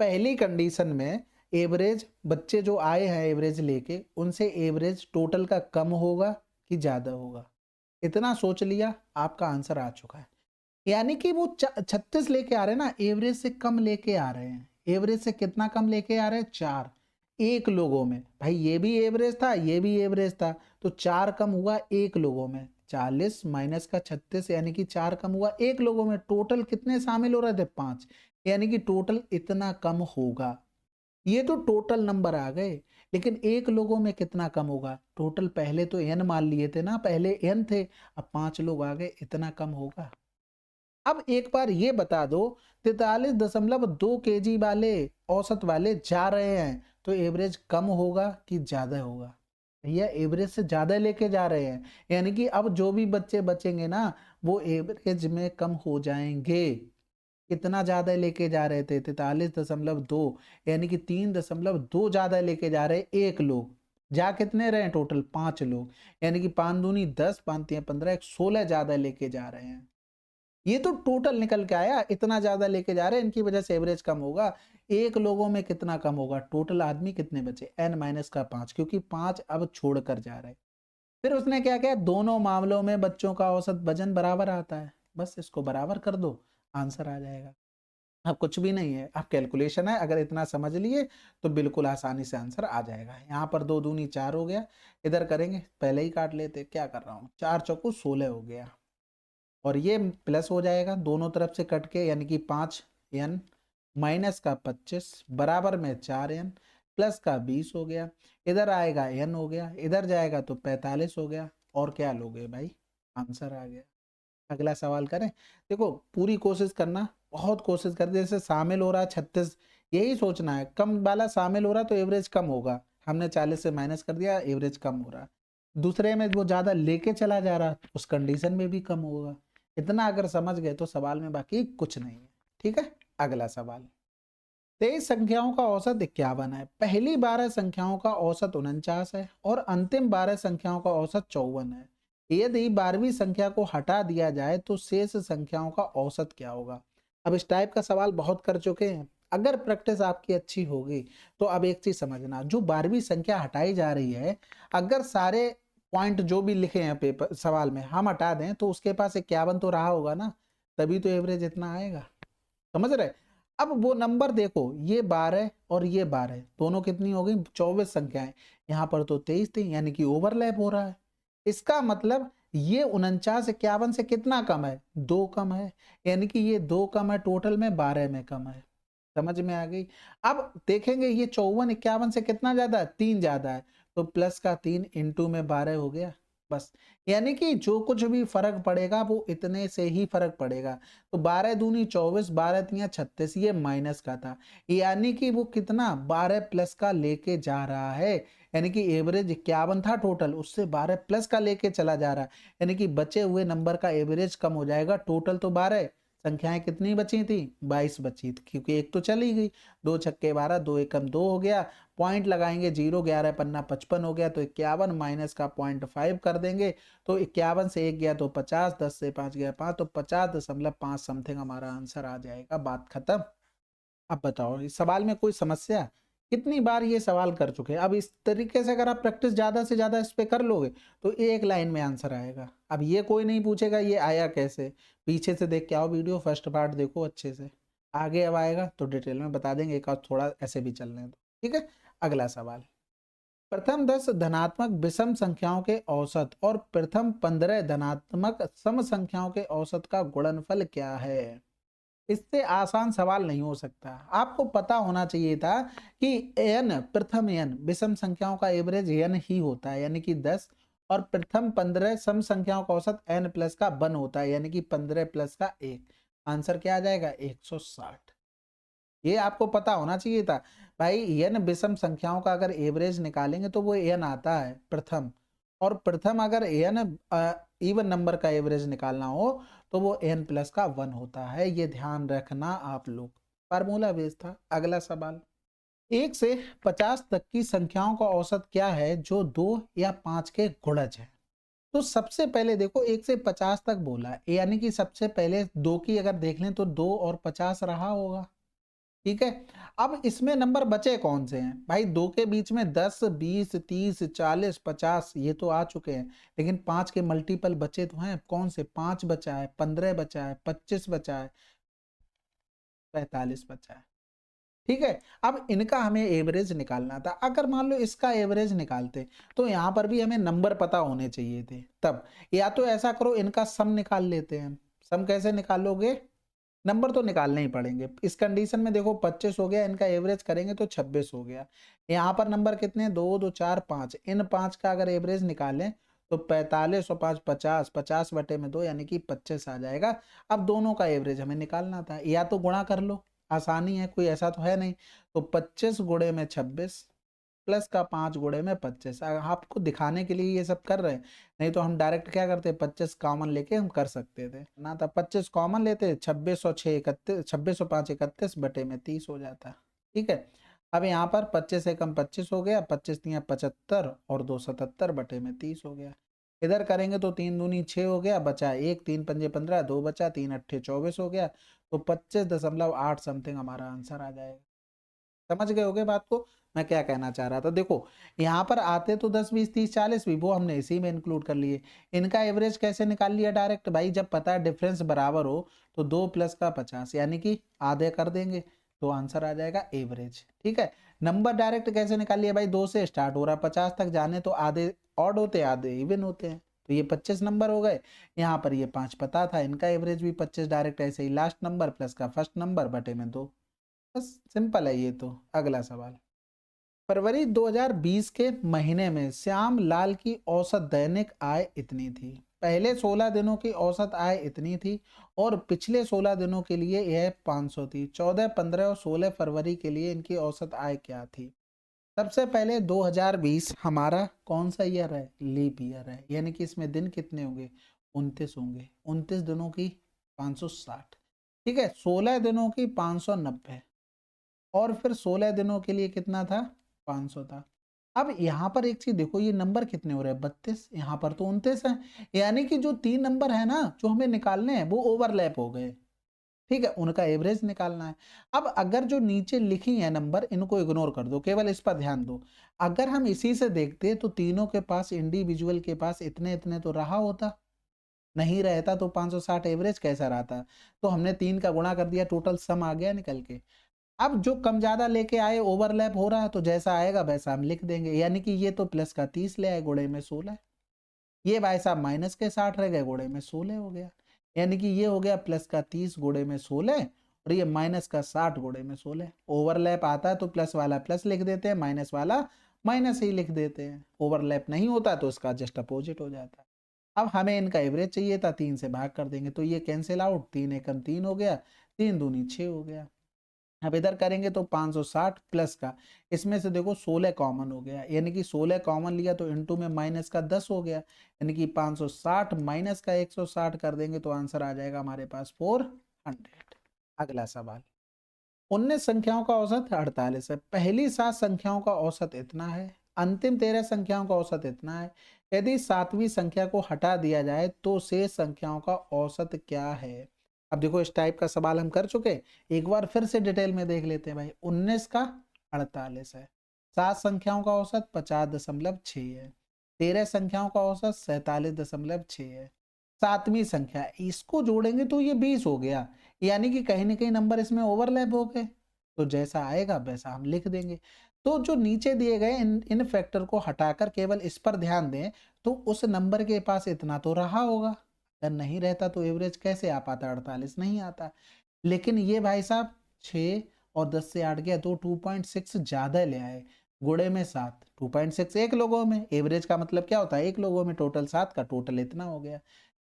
पहली कंडीशन में एवरेज बच्चे जो आए हैं एवरेज लेके, उनसे एवरेज टोटल का कम होगा कि ज्यादा होगा, इतना सोच लिया, आपका आंसर आ चुका है। यानी कि वो 36 लेके आ रहे हैं ना, एवरेज से कम लेके आ रहे हैं। एवरेज से कितना कम लेके आ रहे हैं, 4। एक लोगों में भाई ये भी एवरेज था, ये भी एवरेज था, तो 4 कम हुआ एक लोगों में, 40 माइनस का 36, यानी कि 4 कम हुआ एक लोगों में। टोटल कितने शामिल हो रहे थे, 5, यानी कि टोटल इतना कम होगा। ये तो टोटल नंबर आ गए, लेकिन एक लोगों में कितना कम होगा, टोटल पहले तो n मान लिए थे ना, पहले n थे, अब 5 लोग आ गए, इतना कम होगा। अब एक बार ये बता दो, 43.2 केजी वाले औसत वाले जा रहे हैं, तो एवरेज कम होगा कि ज्यादा होगा, भैया एवरेज से ज्यादा लेके जा रहे हैं, यानी कि अब जो भी बच्चे बचेंगे ना वो एवरेज में कम हो जाएंगे। कितना ज्यादा लेके जा रहे थे, 43.2, यानी कि 3.2 ज्यादा लेके जा रहे एक लोग। जा कितने रहे, टोटल 5 लोग, यानी कि 5 दूनी 10, 5 तिया 15, 16 ज्यादा लेके जा रहे हैं। ये तो टोटल निकल के आया, इतना ज्यादा लेके जा रहे हैं, इनकी वजह से एवरेज कम होगा। एक लोगों में कितना कम होगा, टोटल आदमी कितने बचे, n माइनस का 5, क्योंकि 5 अब छोड़ कर जा रहे हैं। फिर उसने क्या किया, दोनों मामलों में बच्चों का औसत वजन बराबर आता है, बस इसको बराबर कर दो, आंसर आ जाएगा। अब कुछ भी नहीं है, अब कैलकुलेशन है, अगर इतना समझ लिए तो बिल्कुल आसानी से आंसर आ जाएगा। यहाँ पर 2 दूनी 4 हो गया, इधर करेंगे, पहले ही काट लेते, क्या कर रहा हूँ, 4 चौको 16 हो गया, और ये प्लस हो जाएगा दोनों तरफ से कट के, यानी कि 5n माइनस का 25 बराबर में 4n प्लस का 20 हो गया, इधर आएगा n हो गया, इधर जाएगा तो 45 हो गया, और क्या लोगे भाई, आंसर आ गया। अगला सवाल करें। देखो पूरी कोशिश करना, बहुत कोशिश कर, जैसे शामिल हो रहा है 36, यही सोचना है, कम वाला शामिल हो रहा है तो एवरेज कम होगा, हमने 40 से माइनस कर दिया, एवरेज कम हो रहा है। दूसरे में वो ज्यादा लेके चला जा रहा, उस कंडीशन में भी कम होगा। इतना अगर समझ गए तो सवाल में बाकी कुछ नहीं है। ठीक है, अगला सवाल, 23 संख्याओं का औसत 51 है, पहली 12 संख्याओं का औसत 49 है और अंतिम 12 संख्याओं का औसत 54 है। यदि 12वीं संख्या को हटा दिया जाए तो शेष संख्याओं का औसत क्या होगा। अब इस टाइप का सवाल बहुत कर चुके हैं, अगर प्रैक्टिस आपकी अच्छी होगी तो अब एक चीज समझना, जो 12वीं संख्या हटाई जा रही है, अगर सारे पॉइंट जो भी लिखे हैं पेपर सवाल में हम हटा दें तो उसके पास 51 तो रहा होगा ना, तभी तो एवरेज इतना आएगा, समझ रहे। अब वो नंबर देखो, ये 12 और ये 12 दोनों कितनी हो गई, 24 संख्याएं, यहाँ पर तो 23 थी, यानी कि ओवरलैप हो रहा है। इसका मतलब ये 49 51 से कितना कम है, 2 कम है, यानी कि ये 2 कम है, टोटल में 12 में कम है। समझ में आ गई। अब देखेंगे ये 54 51 से कितना ज्यादा है, 3 ज्यादा है, तो प्लस का 3 इंटू में 12 हो गया, बस। यानी कि जो कुछ भी फर्क पड़ेगा वो इतने से ही फर्क पड़ेगा। तो 12 दूनी 24, 12 तियां 36, ये माइनस का था। यानी कि वो कितना 12 प्लस का लेके जा रहा है। यानी कि एवरेज 51 था टोटल, उससे 12 प्लस का लेके चला जा रहा है। यानी कि बचे हुए नंबर का एवरेज कम हो जाएगा। टोटल तो 12, संख्याएं कितनी बची थी? 22 बची थी, क्योंकि एक तो चली गई। 2 छक्के 12, 2 एकम 2 हो गया। पॉइंट लगाएंगे 0, 11 पन्ना 55 हो गया, तो 51 माइनस का 0.5 कर देंगे। तो 51 से 1 गया तो 50, 10 से 5 गया 5, तो 50.5 समथिंग हमारा आंसर आ जाएगा। बात खत्म। अब बताओ इस सवाल में कोई समस्या? कितनी बार ये सवाल कर चुके हैं। अब इस तरीके से अगर आप प्रैक्टिस ज्यादा से ज्यादा इस पे कर लोगे तो एक लाइन में आंसर आएगा। अब ये कोई नहीं पूछेगा ये आया कैसे। पीछे से देख के आओ, वीडियो फर्स्ट पार्ट देखो अच्छे से। आगे अब आएगा तो डिटेल में बता देंगे, एक और थोड़ा ऐसे भी चलने दो। ठीक है, अगला सवाल। प्रथम 10 धनात्मक विषम संख्याओं के औसत और प्रथम 15 धनात्मक सम संख्याओं के औसत का गुणनफल क्या है? इससे आसान सवाल नहीं हो सकता। आपको पता होना चाहिए था कि n प्रथम n विषम संख्याओं का एवरेज n ही होता है, यानी कि 10, और प्रथम 15 सम संख्याओं का औसत n प्लस का 1 होता है, यानी कि 15 प्लस का 1। आंसर क्या आ जाएगा? 160। ये आपको पता होना चाहिए था भाई। n विषम संख्याओं का अगर एवरेज निकालेंगे तो वो n आता है प्रथम, और प्रथम अगर n इवन नंबर का एवरेज निकालना हो तो वो n प्लस का 1 होता है। ये ध्यान रखना आप लोग। फार्मूला बेस था। अगला सवाल। 1 से 50 तक की संख्याओं का औसत क्या है जो 2 या 5 के गुणज है? तो सबसे पहले देखो 1 से 50 तक बोला है, यानी कि सबसे पहले 2 की अगर देख लें तो 2 और 50 रहा होगा। ठीक है, अब इसमें नंबर बचे कौन से हैं भाई? 2 के बीच में 10, 20, 30, 40, 50 ये तो आ चुके हैं, लेकिन 5 के मल्टीपल बचे तो हैं। कौन से? 5 बचा है, 15 बचा है, 25 बचा है, 45 बचा है। ठीक है, अब इनका हमें एवरेज निकालना था। अगर मान लो इसका एवरेज निकालते तो यहाँ पर भी हमें नंबर पता होने चाहिए थे तब। या तो ऐसा करो, इनका सम निकाल लेते हैं। सम कैसे निकालोगे? नंबर तो निकालने ही पड़ेंगे। इस कंडीशन में देखो 25 हो गया, इनका एवरेज करेंगे तो 26 हो गया। यहाँ पर नंबर कितने? 2, 2, 4, 5। इन 5 का अगर एवरेज निकालें तो 45 और 5 50, 50 बटे में 2 यानी कि 25 आ जाएगा। अब दोनों का एवरेज हमें निकालना था, या तो गुणा कर लो, आसानी है, कोई ऐसा तो है नहीं। तो 25 गुणे में 26 प्लस का 5 गुणे में 25। आपको दिखाने के लिए ये सब कर रहे हैं, नहीं तो हम डायरेक्ट क्या करते? 25 कॉमन लेके हम कर सकते थे ना, था 25 कॉमन लेते, 26 और 6 31, 26 और 5 31 बटे में 30 हो जाता। ठीक है, अब यहाँ पर 25 से कम 25 हो गया, 25 तियां 75 और 2 77 बटे में 30 हो गया। इधर करेंगे तो 3 दूनी 6 हो गया, बचा 1, 3 पंजे 15, 2 बचा, 3 अट्ठे 24 हो गया। तो 25.8 समथिंग हमारा आंसर आ जाएगा। समझ गए होगे बात को मैं क्या कहना चाह रहा था? देखो यहाँ पर आते तो 10 20 30 40 भी, वो हमने इसी में इंक्लूड कर लिए। इनका एवरेज कैसे निकाल लिया डायरेक्ट भाई? जब पता है डिफरेंस बराबर हो तो 2 प्लस का 50 यानी कि आधे कर देंगे तो आंसर आ जाएगा एवरेज। ठीक है, नंबर डायरेक्ट कैसे निकाल लिया भाई? 2 से स्टार्ट हो रहा, 50 तक जाने तो आधे ऑड होते आधे इवन होते हैं, तो ये 25 नंबर हो गए। यहाँ पर ये 5 पता था, इनका एवरेज भी 25 डायरेक्ट ऐसे ही, लास्ट नंबर प्लस का फर्स्ट नंबर बटे में 2। बस सिंपल है ये तो। अगला सवाल। फरवरी 2020 के महीने में श्याम लाल की औसत दैनिक आय इतनी थी। पहले 16 दिनों की औसत आय इतनी थी और पिछले 16 दिनों के लिए यह 500 थी। 14, 15 और 16 फरवरी के लिए इनकी औसत आय क्या थी? सबसे पहले 2020 हमारा कौन सा ईयर है? लीप ईयर है, यानी कि इसमें दिन कितने होंगे? 29 होंगे। 29 दिनों की 560। ठीक है, 16 दिनों की 590, और फिर 16 दिनों के लिए कितना था? 500 था। अब यहाँ पर एक चीज देखो, ये नंबर कितने हो रहे हैं? 32, यहाँ पर तो 29 है। यानी कि जो 3 नंबर है ना जो हमें निकालने हैं वो ओवरलैप हो गए। ठीक है, उनका एवरेज निकालना है। अब अगर जो नीचे लिखी है नंबर इनको इग्नोर कर दो, केवल इस पर ध्यान दो। अगर हम इसी से देखते तो तीनों के पास इंडिविजुअल के पास इतने इतने तो रहा होता, नहीं रहता तो 560 एवरेज कैसा रहता? तो हमने 3 का गुणा कर दिया, टोटल सम आ गया निकल के। अब जो कम ज्यादा लेके आए ओवरलैप हो रहा है, तो जैसा आएगा वैसा हम लिख देंगे। यानी कि ये तो प्लस का 30 ले आए, गुणे में 16। ये भाई साहब माइनस के 60 रह गए, गुणे में 16 हो गया। यानी कि ये हो गया प्लस का 30 गुणे में 16, और ये माइनस का 60 गुणे में 16। ओवरलैप आता है तो प्लस वाला प्लस लिख देते हैं, माइनस वाला माइनस ही लिख देते हैं, ओवरलैप नहीं होता तो इसका जस्ट अपोजिट हो जाता है। अब हमें इनका एवरेज चाहिए था, 3 से भाग कर देंगे तो ये कैंसिल आउट, 3 एकम 3 हो गया, 3 दूनी 6 हो गया। अब इधर करेंगे तो 560 प्लस का, इसमें से देखो 16 कॉमन हो गया, यानी कि 16 कॉमन लिया तो इनटू में माइनस का 10 हो गया, यानी कि 560 माइनस का 160 कर देंगे तो आंसर आ जाएगा हमारे पास 400। अगला सवाल, 19 संख्याओं का औसत 48 है, पहली 7 संख्याओं का औसत इतना है, अंतिम 13 संख्याओं का औसत इतना है, यदि 7वीं संख्या को हटा दिया जाए तो शेष संख्याओं का औसत क्या है। अब देखो इस टाइप का सवाल हम कर चुके, एक बार फिर से डिटेल में देख लेते हैं भाई। 19 का 48 है, 7 संख्याओं का औसत 50.6 है, 13 संख्याओं का औसत 47.6 है, 7वीं संख्या इसको जोड़ेंगे तो ये 20 हो गया, यानी कि कहीं ना कहीं नंबर इसमें ओवरलैप हो गए, तो जैसा आएगा वैसा हम लिख देंगे। तो जो नीचे दिए गए इन फैक्टर को हटाकर केवल इस पर ध्यान दें तो उस नंबर के पास इतना तो रहा होगा, अगर नहीं रहता तो एवरेज कैसे आ पाता, 48 नहीं आता। लेकिन ये भाई साहब 6 और 10 से 8 गया तो 2.6 ज्यादा ले आए, गुणे में 7, 2.6 एक लोगों में, एवरेज का मतलब क्या होता है एक लोगों में, टोटल 7 का टोटल इतना हो गया।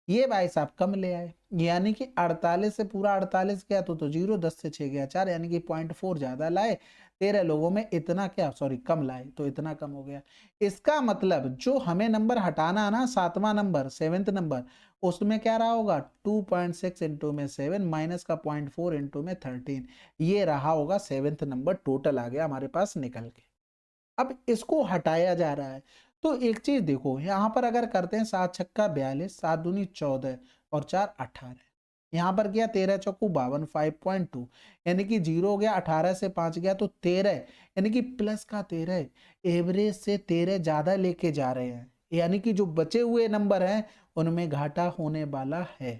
ये भाई साहब कम ले आए, यानी कि 48 से पूरा 48 गया तो 0, 10 से 6 गया 4, यानी कि 0.4 ज्यादा लाए, 13 लोगों में इतना क्या सॉरी कम लाए तो इतना कम हो गया। इसका मतलब जो हमें नंबर हटाना ना, 7वां नंबर 7th नंबर, उसमें क्या रहा होगा 2.6 इंटू में 7 माइनस का 0.4 इंटू में 13, ये रहा होगा 7th नंबर, टोटल आ गया हमारे पास निकल के। अब इसको हटाया जा रहा है तो एक चीज देखो, यहाँ पर अगर करते हैं 7 छक्का 42, 7 दूनी 14 और 4 18, यहाँ पर गया 13 चौकू 52, 5.2, यानी कि 0 हो गया, 18 से 5 गया तो 13, यानी कि प्लस का 13, एवरेज से 13 ज्यादा लेके जा रहे हैं, यानी कि जो बचे हुए नंबर हैं उनमें घाटा होने वाला है।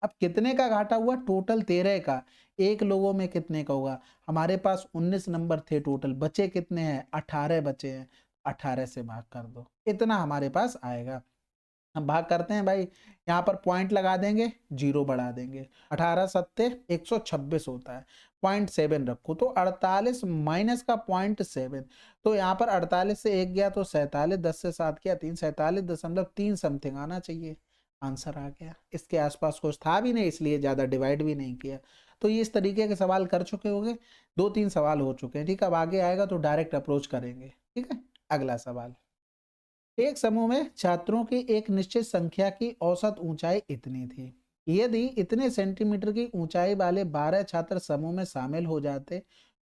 अब कितने का घाटा हुआ, टोटल 13 का, एक लोगों में कितने का होगा, हमारे पास 19 नंबर थे टोटल, बचे कितने हैं 18 बचे हैं, 18 से भाग कर दो, इतना हमारे पास आएगा। हम भाग करते हैं भाई, यहाँ पर पॉइंट लगा देंगे, 0 बढ़ा देंगे, 18 सत्ते 126 होता है, 0.7 रखो तो 48 माइनस का 0.7, तो यहाँ पर 48 से 1 गया तो 47, 10 से 7 गया 3, 47.3 समथिंग आना चाहिए, आंसर आ गया। इसके आसपास कुछ था भी नहीं इसलिए ज्यादा डिवाइड भी नहीं किया। तो ये इस तरीके के सवाल कर चुके होंगे, 2-3 सवाल हो चुके हैं, ठीक है। अब आगे आएगा तो डायरेक्ट अप्रोच करेंगे, ठीक है। अगला सवाल, एक समूह में छात्रों की एक निश्चित संख्या की औसत ऊंचाई इतनी थी, यदि इतने सेंटीमीटर की ऊंचाई वाले 12 छात्र समूह में शामिल हो जाते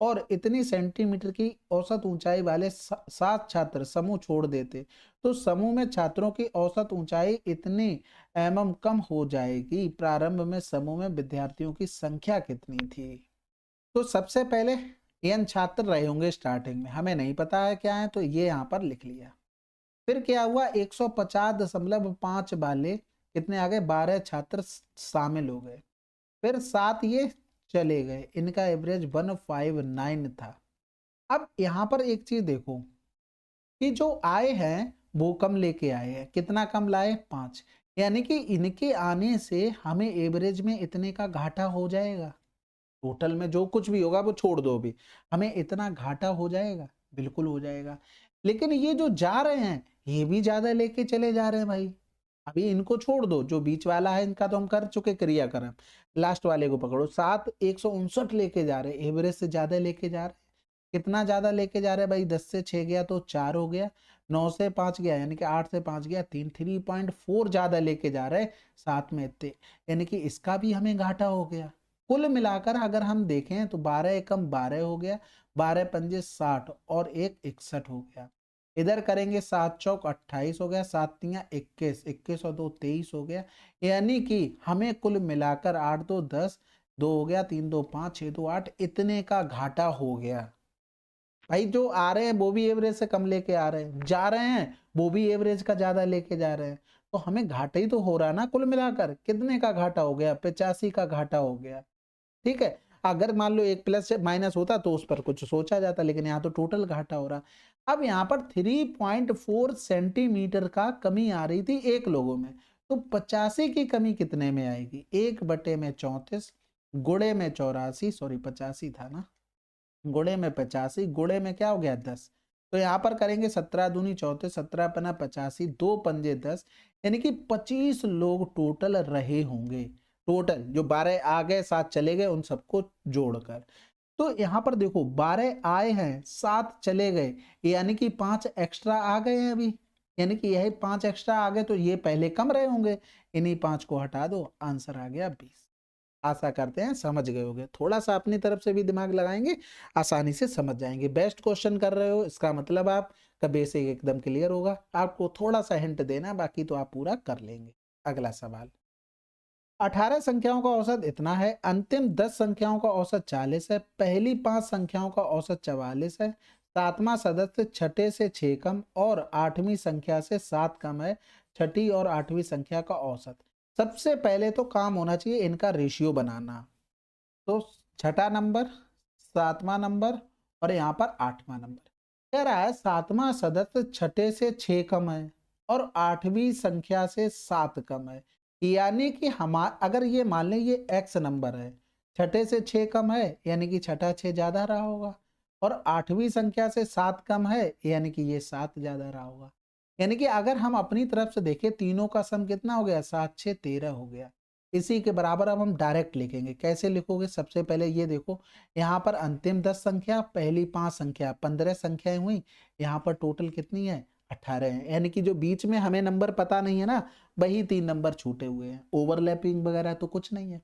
और इतनी सेंटीमीटर की औसत ऊंचाई वाले 7 छात्र समूह छोड़ देते तो समूह में छात्रों की औसत ऊंचाई इतनी कम हो जाएगी, प्रारंभ में समूह में विद्यार्थियों की संख्या कितनी थी। तो सबसे पहले n छात्र रहे होंगे स्टार्टिंग में, हमें नहीं पता है क्या है तो ये यहाँ पर लिख लिया। फिर क्या हुआ, 150.5 वाले कितने आ गए, 12 छात्र शामिल हो गए, फिर 7 ये चले गए, इनका एवरेज 159 था। अब यहाँ पर एक चीज देखो कि जो आए हैं वो कम लेके आए हैं, कितना कम लाए 5, यानी कि इनके आने से हमें एवरेज में इतने का घाटा हो जाएगा, टोटल में जो कुछ भी होगा वो छोड़ दो, अभी हमें इतना घाटा हो जाएगा, बिल्कुल हो जाएगा। लेकिन ये जो जा रहे हैं ये भी ज्यादा लेके चले जा रहे हैं भाई, अभी इनको छोड़ दो, जो बीच वाला है इनका तो हम कर चुके क्रियाक्रम, लास्ट वाले को पकड़ो, 7 159 लेके जा रहे हैं, एवरेज से ज्यादा लेके जा रहे हैं। कितना ज्यादा लेके जा रहे हैं भाई, 10 से 6 गया तो 4 हो गया, 9 से 5 गया यानी कि 8 से 5 गया 3, 3.4 ज्यादा लेके जा रहे हैं, साथ में इतने, यानी कि इसका भी हमें घाटा हो गया। कुल मिलाकर अगर हम देखें तो 12 एकम 12 हो गया, 12 पंजे 60 और 1 61 हो गया। इधर करेंगे 7 चौक 28 हो गया, 7 तियां 21, 21 और 2 23 हो गया, यानी कि हमें कुल मिलाकर 8 2 10, 2 हो गया, 3 2 5, 6 2 8, इतने का घाटा हो गया। भाई जो आ रहे हैं वो भी एवरेज से कम लेके आ रहे हैं, जा रहे हैं वो भी एवरेज का ज्यादा लेके जा रहे हैं, तो हमें घाटा ही तो हो रहा ना, कुल मिलाकर कितने का घाटा हो गया, 85 का घाटा हो गया, ठीक है। अगर मान लो एक प्लस माइनस होता तो उस पर कुछ सोचा जाता, लेकिन यहाँ तो टोटल घाटा हो रहा। अब यहाँ पर 3.4 सेंटीमीटर का कमी आ रही थी एक लोगों में, तो 85 की कमी कितने में आएगी, 1/34 गुणे में 84, सॉरी 85 था ना, गुणे में 85 गुणे में क्या हो गया 10, तो यहाँ पर करेंगे 17 दूनी 34, 17 पना 85, 2 पंजे 10, यानी कि 25 लोग टोटल रहे होंगे। टोटल जो 12 आ गए 7 चले गए उन सबको जोड़कर। तो यहाँ पर देखो 12 आए हैं 7 चले गए, यानी कि 5 एक्स्ट्रा आ गए हैं अभी, यानी कि यही 5 एक्स्ट्रा आ गए तो ये पहले कम रहे होंगे, इन्हीं 5 को हटा दो, आंसर आ गया 20। आशा करते हैं समझ गए होगे, थोड़ा सा अपनी तरफ से भी दिमाग लगाएंगे आसानी से समझ जाएंगे। बेस्ट क्वेश्चन कर रहे हो इसका मतलब आपका बेसिक एकदम क्लियर होगा, आपको थोड़ा सा हिंट देना बाकी तो आप पूरा कर लेंगे। अगला सवाल, 18 संख्याओं का औसत इतना है, अंतिम 10 संख्याओं का औसत 40 है, पहली 5 संख्याओं का औसत 44 है, सातवां सदस्य छठे से 6 कम और 8वीं संख्या से 7 कम है, छठी और 8वीं संख्या का औसत। सबसे पहले तो काम होना चाहिए इनका रेशियो बनाना। तो छठा नंबर, 7वां नंबर और यहाँ पर 8वां नंबर। कह रहा है 7वां सदस्य छठे से 6 कम है और 8वीं संख्या से 7 कम है, यानी कि हमारा अगर ये मान लें ये x नंबर है, छठे से 6 कम है यानी कि छठा 6 ज्यादा रहा होगा, और 8वीं संख्या से 7 कम है यानी कि ये 7 ज्यादा रहा होगा। यानी कि अगर हम अपनी तरफ से देखें तीनों का सम कितना हो गया, 7 6 13 हो गया। इसी के बराबर अब हम डायरेक्ट लिखेंगे। कैसे लिखोगे, सबसे पहले ये देखो यहाँ पर अंतिम 10 संख्या, पहली 5 संख्या, 15 संख्याएं हुई, यहाँ पर टोटल कितनी है 18 है, यानी कि जो बीच में हमें नंबर पता नहीं है ना, वही 3 नंबर छूटे हुए हैं, ओवरलैपिंग वगैरह तो कुछ नहीं है।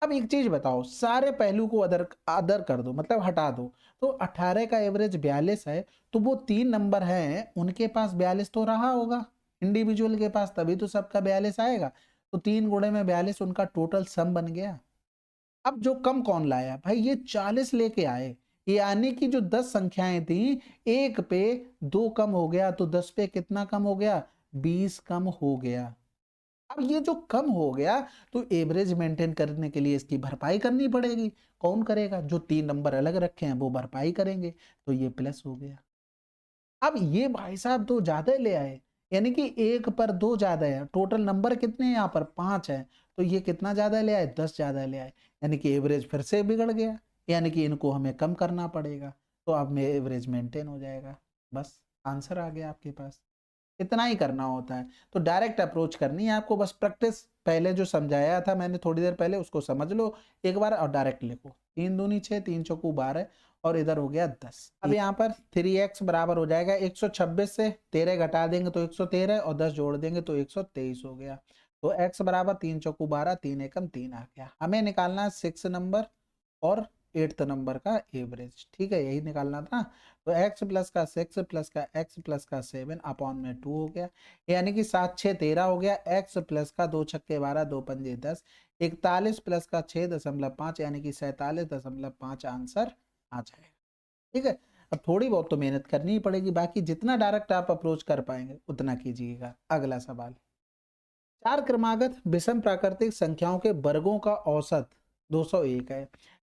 अब एक चीज बताओ, सारे पहलू को अदर अदर कर दो, मतलब हटा दो, तो 18 का एवरेज 42 है, तो वो 3 नंबर हैं उनके पास 42 तो रहा होगा इंडिविजुअल के पास, तभी तो सबका 42 आएगा। तो 3 गुणे में 42 उनका टोटल सम बन गया। अब जो कम कौन लाया भाई, ये 40 लेके आए, यानी कि जो 10 संख्याएं थी, एक पे 2 कम हो गया, तो 10 पे कितना कम हो गया, 20 कम हो गया। अब ये जो कम हो गया तो एवरेज मेंटेन करने के लिए इसकी भरपाई करनी पड़ेगी। कौन करेगा, जो 3 नंबर अलग रखे हैं वो भरपाई करेंगे, तो ये प्लस हो गया। अब ये भाई साहब 2 ज्यादा ले आए, यानी कि 1 पर 2 ज्यादा है, टोटल नंबर कितने हैं यहाँ पर 5 है, तो ये कितना ज्यादा ले आए, 10 ज्यादा ले आए, यानी कि एवरेज फिर से बिगड़ गया, यानी कि इनको हमें कम करना पड़ेगा, तो अब में एवरेज मेंटेन हो जाएगा। बस आंसर आ गया आपके पास। इतना ही करना होता है, तो डायरेक्ट अप्रोच करनी है आपको, बस प्रैक्टिस पहले जो समझाया था मैंने थोड़ी देर पहले उसको समझ लो एक बार और डायरेक्ट लिखो। 3 दूनी 6, 3 चौकू 12 और इधर हो गया 10। अब यहाँ पर 3x बराबर हो जाएगा 126 से 13 घटा देंगे तो 113 और 10 जोड़ देंगे तो 123 हो गया। तो x बराबर 3 चौकू 12, 3 एकम 3 आ गया। हमें निकालना है 6 नंबर और 8th नंबर का एवरेज, ठीक है यही निकालना था। तो x प्लस का 6 प्लस का x प्लस का 7 अपॉन में 2 हो गया, यानी कि 7 6 13 हो गया, x प्लस का 2 छक्के 12, 2 पंजे 10, 41 प्लस का 6.5 यानी कि 47.5 आंसर आ जाएगा। ठीक है, अब थोड़ी बहुत तो मेहनत करनी ही पड़ेगी, बाकी जितना डायरेक्ट आप अप्रोच कर पाएंगे उतना कीजिएगा। अगला सवाल, 4 क्रमागत विषम प्राकृतिक संख्याओं के वर्गों का औसत 201 है,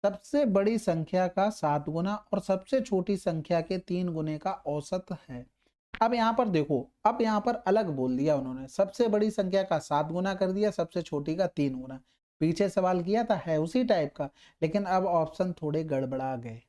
सबसे बड़ी संख्या का 7 गुना और सबसे छोटी संख्या के 3 गुने का औसत है। अब यहाँ पर देखो, अब यहाँ पर अलग बोल दिया उन्होंने, सबसे बड़ी संख्या का 7 गुना कर दिया, सबसे छोटी का 3 गुना। पीछे सवाल किया था है उसी टाइप का, लेकिन अब ऑप्शन थोड़े गड़बड़ा गए।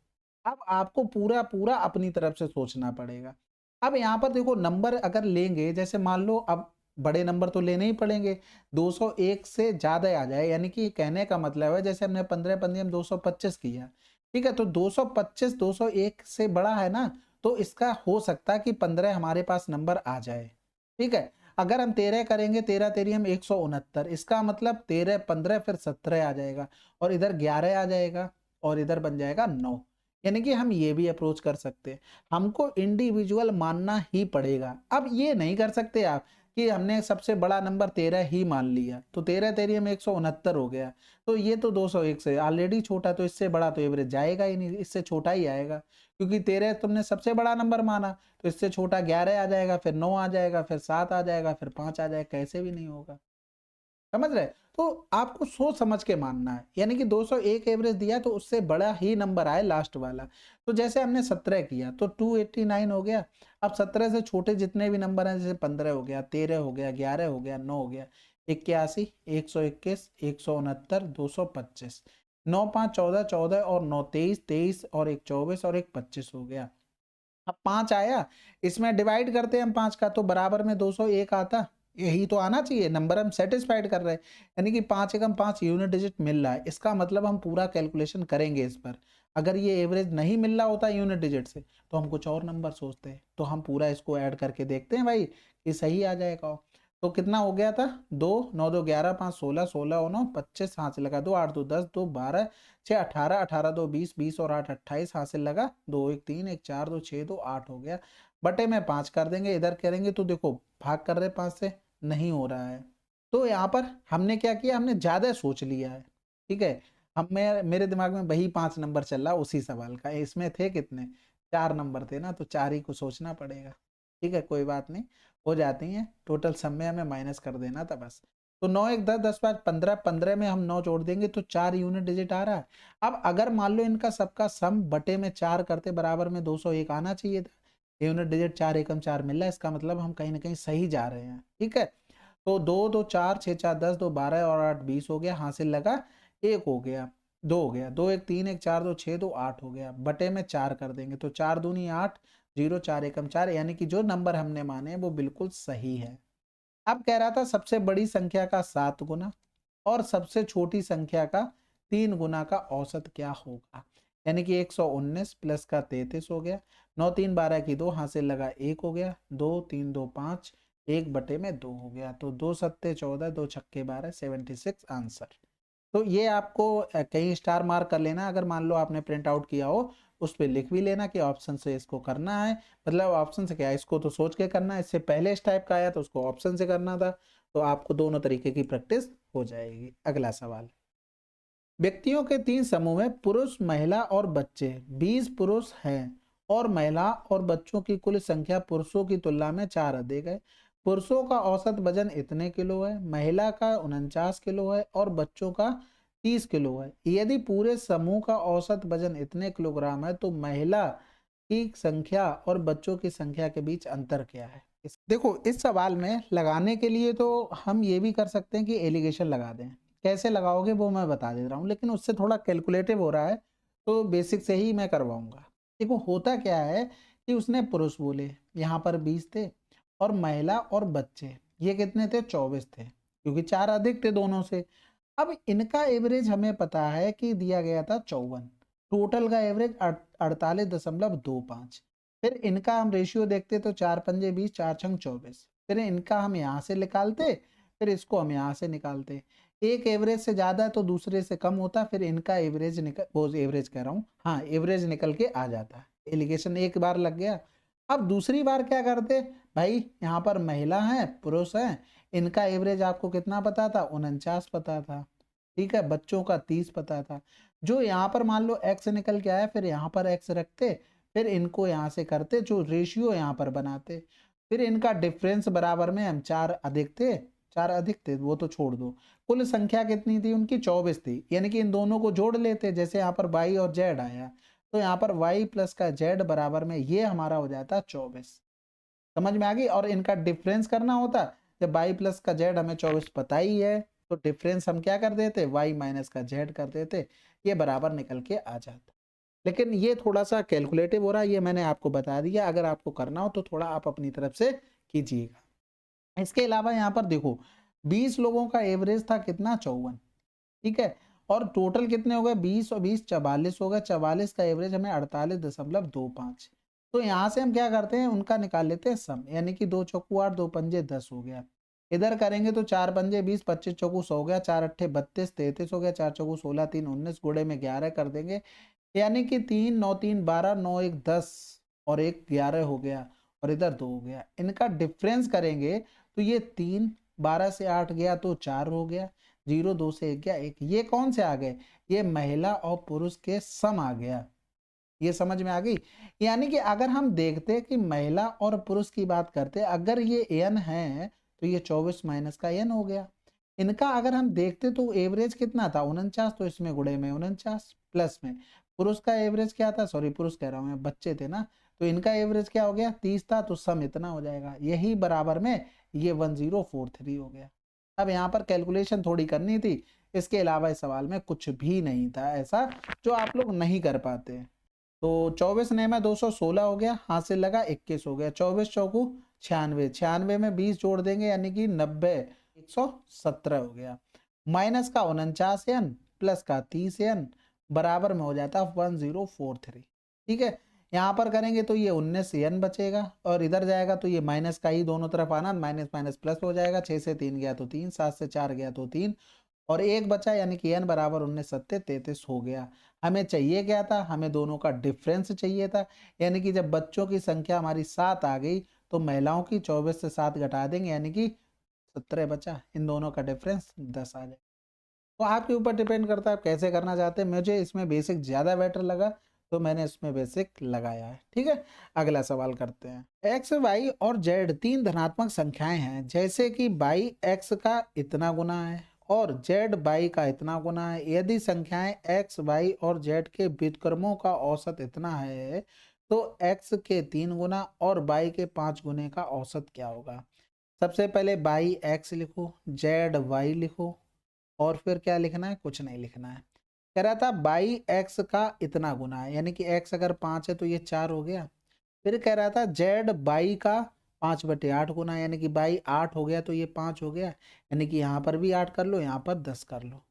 अब आपको पूरा पूरा अपनी तरफ से सोचना पड़ेगा। अब यहाँ पर देखो नंबर अगर लेंगे, जैसे मान लो अब बड़े नंबर तो लेने ही पड़ेंगे, 201 से ज्यादा आ जाए, यानी कि कहने का मतलब है जैसे हमने 15 पंद्रह 225 किया, ठीक है, तो 225 201 से बड़ा है ना, तो इसका हो सकता है कि 15 हमारे पास नंबर आ जाए। ठीक है, अगर हम 13 करेंगे, 13 तेरी हम 169, इसका मतलब 13 15 फिर 17 आ जाएगा और इधर 11 आ जाएगा और इधर बन जाएगा 9। यानी कि हम ये भी अप्रोच कर सकते हैं, हमको इंडिविजुअल मानना ही पड़ेगा। अब ये नहीं कर सकते आप कि हमने सबसे बड़ा नंबर 13 ही मान लिया, तो 13 तेरी में 169 हो गया, तो ये तो 201 से ऑलरेडी छोटा, तो इससे बड़ा तो एवरेज जाएगा ही नहीं, इससे छोटा ही आएगा, क्योंकि 13 तुमने सबसे बड़ा नंबर माना, तो इससे छोटा 11 आ जाएगा, फिर 9 आ जाएगा, फिर 7 आ जाएगा, फिर 5 आ जाएगा, कैसे भी नहीं होगा। समझ रहे, तो आपको सोच समझ के मानना है, यानी कि 201 एवरेज दिया तो उससे बड़ा ही नंबर आए लास्ट वाला। तो जैसे हमने 17 किया तो 289 हो गया। अब 17 से छोटे जितने भी नंबर हैं, जैसे 15 हो गया, 13 हो गया, 11 हो गया, 9 हो गया, 81, 121, 169, 225, 9 5 14, 14 और 9 23, 23 और 1 24 और 1 25 हो गया। अब 5 आया, इसमें डिवाइड करते हैं हम 5 का तो बराबर में 201 आता, यही तो आना चाहिए, नंबर हम सेटिस्फाइड कर रहे हैं, यानी कि 5 एकम 5 यूनिट डिजिट मिल रहा है। इसका मतलब हम पूरा कैलकुलेशन करेंगे इस पर। अगर ये एवरेज नहीं मिल रहा होता यूनिट डिजिट से तो हम कुछ और नंबर सोचते हैं, तो हम पूरा इसको ऐड करके देखते हैं भाई कि सही आ जाएगा। तो कितना हो गया था, 2 9 2 11 5 16 16 और 9 25, हाथ से लगा 2 8 2 10 2 12 6 18 18 2 20 20 और 8 28, हाथ से लगा 2 1 3 1 4 2 6 2 8 हो गया। बटे में 5 कर देंगे, इधर करेंगे तो देखो भाग कर रहे 5 से, नहीं हो रहा है। तो यहाँ पर हमने क्या किया, हमने ज्यादा सोच लिया है, ठीक है। हम मेरे दिमाग में वही 5 नंबर चल रहा उसी सवाल का, इसमें थे कितने, 4 नंबर थे ना, तो 4 ही को सोचना पड़ेगा, ठीक है, कोई बात नहीं, हो जाती हैं। टोटल सम में हमें माइनस कर देना था बस। तो 9 1 10 10 5 15, 15 में हम 9 जोड़ देंगे तो 4 यूनिट डिजिट आ रहा है। अब अगर मान लो इनका सबका सम बटे में 4 करते बराबर में 201 आना चाहिए था, यूनिट डिजिट 4 एकम 4 मिल रहा है, इसका मतलब हम कहीं ना कहीं सही जा रहे हैं, ठीक है। तो 2 2 4 6 4 10 2 12 और 8 20 हो गया, हासिल लगा 1 हो गया, 2 हो गया, 2 1 3 1 4 2 6 2 8 हो गया, बटे में 4 कर देंगे तो 4 दूनी 8 0 4 एकम 4, यानी कि जो नंबर हमने माने वो बिल्कुल सही है। अब कह रहा था सबसे बड़ी संख्या का 7 गुना और सबसे छोटी संख्या का 3 गुना का औसत क्या होगा, यानी कि 119 प्लस का 33 हो गया, 9 3 12 की 2, हासिल लगा 1 हो गया, 2 3 2 5, 1 बटे में 2 हो गया, तो 2 सत्ते 14 2 छक्के 12, 76 आंसर। तो ये आपको कहीं स्टार मार्क कर लेना, अगर मान लो आपने प्रिंट आउट किया हो उस पर लिख भी लेना कि ऑप्शन से इसको करना है, मतलब ऑप्शन से क्या है, इसको तो सोच के करना है, इससे पहले इस टाइप का आया तो उसको ऑप्शन से करना था, तो आपको दोनों तरीके की प्रैक्टिस हो जाएगी। अगला सवाल, व्यक्तियों के 3 समूह में पुरुष महिला और बच्चे, 20 पुरुष हैं और महिला और बच्चों की कुल संख्या पुरुषों की तुलना में 4 अधिक है। पुरुषों का औसत वजन इतने किलो है, महिला का 49 किलो है और बच्चों का 30 किलो है। यदि पूरे समूह का औसत वजन इतने किलोग्राम है तो महिला की संख्या और बच्चों की संख्या के बीच अंतर क्या है। देखो इस सवाल में लगाने के लिए तो हम ये भी कर सकते हैं कि एलिगेशन लगा दें, कैसे लगाओगे वो मैं बता दे रहा हूँ, लेकिन उससे थोड़ा कैलकुलेटिव हो रहा है तो बेसिक से ही मैं करवाऊंगा। देखो होता क्या है कि उसने पुरुष बोले यहाँ पर 20 थे और महिला और बच्चे ये कितने थे, 24 थे, क्योंकि 4 अधिक थे दोनों से। अब इनका एवरेज हमें पता है कि दिया गया था 54, टोटल का एवरेज 48.25। फिर इनका हम रेशियो देखते तो 4 पंजे 20 4 छंग 24, फिर इनका हम यहाँ से निकालते, फिर इसको हम यहाँ से निकालते, एक एवरेज से ज्यादा तो दूसरे से कम होता, फिर इनका एवरेज निकल, वो एवरेज कह रहा हूँ, हाँ एवरेज निकल के आ जाता। एलिगेशन एक बार लग गया। अब दूसरी बार क्या करते भाई, यहाँ पर महिला है पुरुष है, इनका एवरेज आपको कितना पता था, 49 पता था, ठीक है, बच्चों का 30 पता था। जो यहाँ पर मान लो x निकल के आया, फिर यहाँ पर x रखते, फिर इनको यहाँ से करते, जो रेशियो यहाँ पर बनाते, फिर इनका डिफरेंस बराबर में हम 4 अधिक थे, 4 अधिक थे वो तो छोड़ दो, कुल संख्या कितनी थी उनकी, 24 थी, यानी कि इन दोनों को जोड़ लेते, जैसे यहाँ पर y और z आया तो यहाँ पर y प्लस का z बराबर में ये हमारा हो जाता 24। समझ में आ गई। और इनका डिफरेंस करना होता, जब y प्लस का z हमें 24 पता ही है तो डिफरेंस हम क्या कर देते, y माइनस का z कर देते, ये बराबर निकल के आ जाता। लेकिन ये थोड़ा सा कैलकुलेटिव हो रहा है, ये मैंने आपको बता दिया, अगर आपको करना हो तो थोड़ा आप अपनी तरफ से कीजिएगा। इसके अलावा यहाँ पर देखो 20 लोगों का एवरेज था कितना, 54, ठीक है, और टोटल कितने हो गए, 20 और 20 44 हो गए, 44 का एवरेज हमें 48.25। तो यहाँ से हम क्या करते हैं, उनका निकाल लेते हैं सम, यानी कि 2 चौकू 8 2 पंजे 10 हो गया, इधर करेंगे तो 4 पंजे 20 25 चौकू 100 हो गया, 4 अट्ठे 32 33 हो गया, 4 चौकू 16 3 19, गुड़े में 11 कर देंगे, यानी कि 3 9 3 12 9 1 10 और 1 11 हो गया, और इधर 2 हो गया। इनका डिफरेंस करेंगे तो ये 3 12 से 8 गया तो 4 हो गया, 0 2 से 1 गया 1, ये कौन से आ गए, ये महिला और पुरुष के सम आ गया। ये समझ में आ गई। यानी कि अगर हम देखते कि महिला और पुरुष की बात करते, अगर ये n है तो ये 24 माइनस का n हो गया। इनका अगर हम देखते तो एवरेज कितना था, 49, तो इसमें गुड़े में 49 प्लस में पुरुष का एवरेज क्या था, सॉरी पुरुष कह रहा हूं मैं, बच्चे थे ना, तो इनका एवरेज क्या हो गया, 30 था, तो सम इतना हो जाएगा, यही बराबर में ये 1043 हो गया। अब यहाँ पर कैलकुलेशन थोड़ी करनी थी, इसके अलावा इस सवाल में कुछ भी नहीं था ऐसा जो आप लोग नहीं कर पाते। तो 24 ने में 216 हो गया, हाथ से लगा 21 हो गया, 24 चौकू 96, 96 में 20 जोड़ देंगे यानी कि 90, 117 हो गया। माइनस का 49 एन प्लस का 30 एन बराबर में हो जाता है 1043। ठीक है, यहाँ पर करेंगे तो ये 19 एन बचेगा और इधर जाएगा तो ये माइनस का ही दोनों तरफ आना, माइनस माइनस प्लस हो जाएगा। 6 से 3 गया तो 3, 7 से 4 गया तो 3 और एक बचा यानी कि n बराबर 19 सत्ते 33 हो गया। हमें चाहिए क्या था, हमें दोनों का डिफरेंस चाहिए था, यानी कि जब बच्चों की संख्या हमारी 7 आ गई तो महिलाओं की 24 से 7 घटा देंगे यानी कि 17 बचा, इन दोनों का डिफरेंस 10 आ जाए। तो आपके ऊपर डिपेंड करता है आप कैसे करना चाहते हैं। मुझे इसमें बेसिक ज़्यादा बेटर लगा तो मैंने इसमें बेसिक लगाया है। ठीक है, अगला सवाल करते हैं। एक्स वाई और जेड तीन धनात्मक संख्याएं हैं, जैसे कि बाई एक्स का इतना गुना है और जेड बाई का इतना गुना है। यदि संख्याएं एक्स वाई और जेड के व्युत्क्रमों का औसत इतना है तो एक्स के 3 गुना और बाई के 5 गुने का औसत क्या होगा। सबसे पहले बाई एक्स लिखो, जेड वाई लिखो और फिर क्या लिखना है, कुछ नहीं लिखना है। कह रहा था बाई एक्स का इतना गुना है, यानी कि एक्स अगर 5 है तो ये 4 हो गया। फिर कह रहा था जेड बाई का 5/8 गुना, यानी कि बाई 8 हो गया तो ये 5 हो गया, यानी कि यहाँ पर भी 8 कर लो, यहाँ पर 10 कर लो।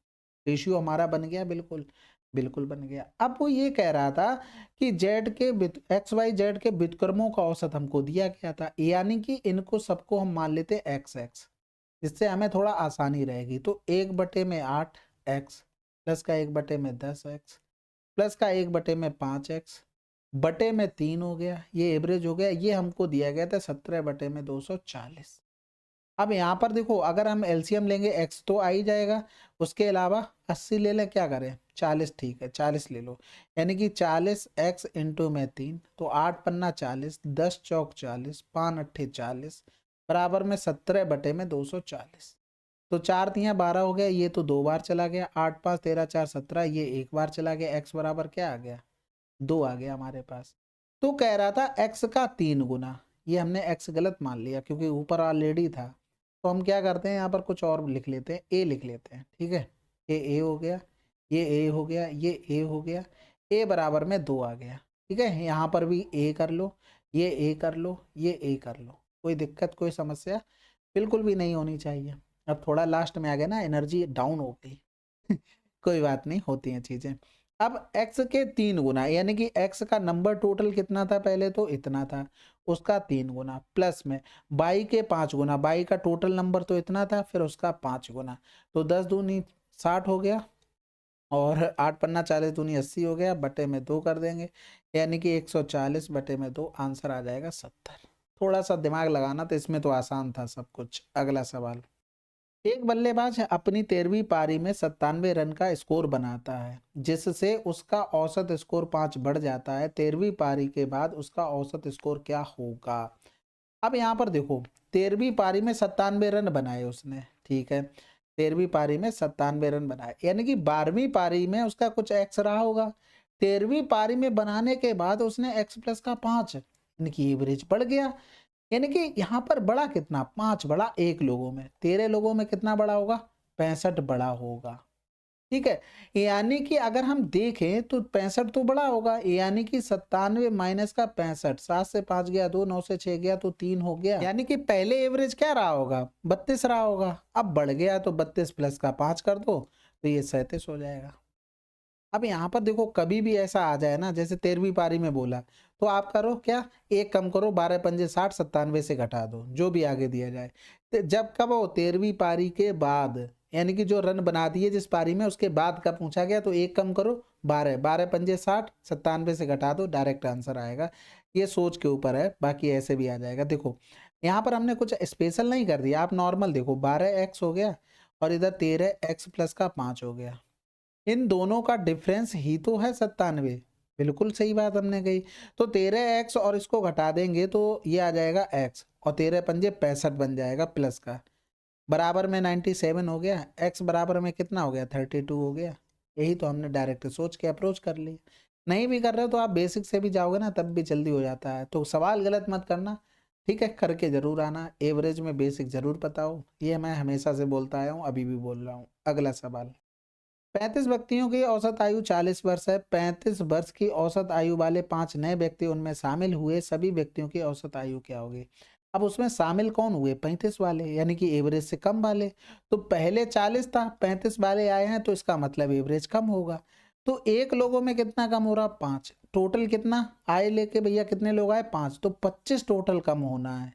रेशियो हमारा बन गया, बिल्कुल बिल्कुल बन गया। अब वो ये कह रहा था कि जेड के एक्स वाई जेड के व्युत्क्रमों का औसत हमको दिया गया था, यानी कि इनको सबको हम मान लेते एक्स एक्स, जिससे हमें थोड़ा आसानी रहेगी। तो 1/8 एक्स प्लस का 1/10 एक्स प्लस का 1/5 एक्स बटे में 3 हो गया, ये एवरेज हो गया। ये हमको दिया गया था 17/240। अब यहाँ पर देखो अगर हम एलसीएम लेंगे एक्स तो आ ही जाएगा, उसके अलावा 80 ले लें, क्या करें 40, ठीक है 40 ले लो, यानी कि 40 एक्स इंटू में 3 तो 8 पन्ना 40, 10 चौक 40, 5 अट्ठे 40 बराबर में 17/240। तो 4 तियाँ 12 हो गया, ये तो 2 बार चला गया, 8 5 13 4 17, ये एक बार चला गया। एक्स बराबर क्या आ गया, 2 आ गया हमारे पास। तो कह रहा था एक्स का 3 गुना, ये हमने एक्स गलत मान लिया क्योंकि ऊपर ऑलरेडी था। तो हम क्या करते हैं, यहाँ पर कुछ और लिख लेते हैं, ए लिख लेते हैं। ठीक है, ये ए हो गया, ये ए हो गया, ये ए हो गया, ए बराबर में 2 आ गया। ठीक है, यहाँ पर भी ए कर लो, ये ए कर लो, ये ए कर लो, कोई दिक्कत कोई समस्या बिल्कुल भी नहीं होनी चाहिए। अब थोड़ा लास्ट में आ गया ना, एनर्जी डाउन हो गई कोई बात नहीं, होती हैं चीजें। अब x के 3 गुना, यानी कि x का नंबर टोटल कितना था, पहले तो इतना था, उसका 3 गुना प्लस में बाई के 5 गुना, बाई का टोटल नंबर तो इतना था फिर उसका 5 गुना, तो 10 दूनी 60 हो गया और 8 पन्ना 40 दूनी 80 हो गया, बटे में 2 कर देंगे, यानी कि 140 बटे में 2, आंसर आ जाएगा 70। थोड़ा सा दिमाग लगाना, तो इसमें तो आसान था सब कुछ। अगला सवाल। एक बल्लेबाज अपनी 13वीं पारी में 97 रन का स्कोर बनाता है, जिससे उसका औसत स्कोर 5 बढ़ जाता है। 13वीं पारी के बाद उसका औसत स्कोर क्या होगा। अब यहाँ पर देखो 13वीं पारी में 97 रन बनाए उसने, ठीक है, 13वीं पारी में 97 रन बनाए, यानी कि 12वीं पारी में उसका कुछ एक्स रहा होगा। 13वीं पारी में बनाने के बाद उसने एक्स प्लस का 5, यानी कि एवरेज बढ़ गया। यानी कि यहाँ पर बड़ा कितना, 5 बड़ा 1 लोगों में, 13 लोगों में कितना बड़ा होगा, 65 बड़ा होगा। ठीक है, यानी कि अगर हम देखें तो 65 तो बड़ा होगा, यानी कि 97 माइनस का 65, 7 से 5 गया 2, 9 से 6 गया तो 3 हो गया, यानी कि पहले एवरेज क्या रहा होगा, 32 रहा होगा। अब बढ़ गया तो 32 प्लस का 5 कर दो तो ये 37 हो जाएगा। अब यहाँ पर देखो कभी भी ऐसा आ जाए ना, जैसे 13वीं पारी में बोला, तो आप करो क्या, एक कम करो, 12 पंजे 60, 97 से घटा दो, जो भी आगे दिया जाए। तो जब कब हो, 13वीं पारी के बाद, यानी कि जो रन बना दिए जिस पारी में उसके बाद का पूछा गया, तो एक कम करो 12, 12 पंजे 60, 97 से घटा दो, डायरेक्ट आंसर आएगा। ये सोच के ऊपर है, बाकी ऐसे भी आ जाएगा। देखो यहाँ पर हमने कुछ स्पेशल नहीं कर दिया, आप नॉर्मल देखो, 12x हो गया और इधर 13x प्लस का 5 हो गया, इन दोनों का डिफरेंस ही तो है 97। बिल्कुल सही बात हमने कही। तो 13x और इसको घटा देंगे तो ये आ जाएगा x और 13 पंजे 65 बन जाएगा प्लस का, बराबर में 97 हो गया। x बराबर में कितना हो गया, 32 हो गया। यही तो हमने डायरेक्ट सोच के अप्रोच कर लिया। नहीं भी कर रहे हो तो आप बेसिक से भी जाओगे ना, तब भी जल्दी हो जाता है। तो सवाल गलत मत करना, ठीक है, करके जरूर आना। एवरेज में बेसिक जरूर पता हो, ये मैं हमेशा से बोलता आया हूँ, अभी भी बोल रहा हूँ। अगला सवाल। 35 व्यक्तियों की औसत आयु 40 वर्ष है। 35 वर्ष की औसत आयु वाले 5 नए व्यक्ति उनमें शामिल हुए, सभी व्यक्तियों की औसत आयु क्या होगी? अब उसमें शामिल कौन हुए? 35 वाले, यानी कि एवरेज से कम वाले। तो पहले 40 था, 35 वाले आए हैं, तो इसका मतलब एवरेज कम होगा। तो एक लोगों में कितना कम हो रहा? 5। टोटल कितना आए लेके भैया, कितने लोग आए? 5, तो 25 टोटल कम होना है।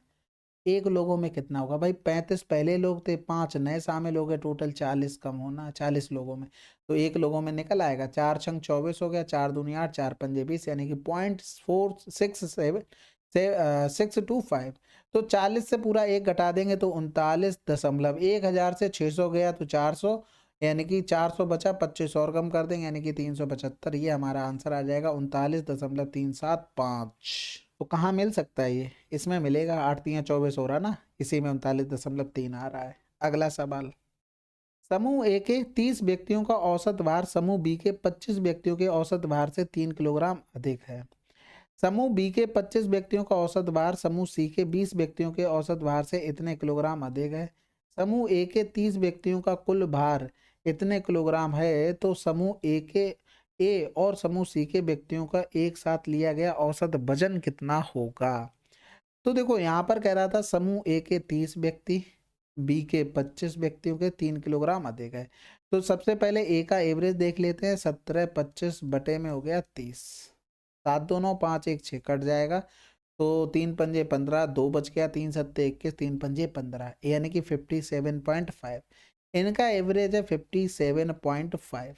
एक लोगों में कितना होगा भाई? 35 पहले लोग थे, 5 नए शामिल हो गए, टोटल 40 कम होना है 40 लोगों में। तो एक लोगों में निकल आएगा, 4 छंग 24 हो गया, 4 दूनी 8, 4 पंजे 20, यानी कि 0.467 625। तो 40 से पूरा एक घटा देंगे तो 39 दशमलव 1000 से 600 गया तो 400, यानी कि 400 बचा, 25 और कम कर देंगे यानी कि 375। ये हमारा आंसर आ जाएगा 39.375। तो कहाँ मिल सकता है ये? इसमें मिलेगा, 8 तियां 24 हो रहा ना, इसी में 39.3 आ रहा है। अगला सवाल, समूह ए के 30 व्यक्तियों का औसत भार समूह बी के 25 व्यक्तियों के औसत भार से 3 किलोग्राम अधिक है। समूह बी के 25 व्यक्तियों का औसत भार समूह सी के 20 व्यक्तियों के औसत भार से इतने किलोग्राम अधिक है। समूह ए के 30 व्यक्तियों का कुल भार इतने किलोग्राम है, तो समूह ए और समूह सी के व्यक्तियों का एक साथ लिया गया औसत वजन कितना होगा? तो देखो यहाँ पर कह रहा था समूह ए के 30 व्यक्ति, बी के 25 व्यक्तियों के 3 किलोग्राम अधिक है। तो सबसे पहले ए का एवरेज देख लेते हैं। 17 25 बटे में हो गया 30, 7 2 9 5 1 6 कट जाएगा, तो 3 पंजे 15, 2 बच गया, 3 सत्ते 21, 3 पंजे 15, यानी कि 57.5। इनका एवरेज है 57.5।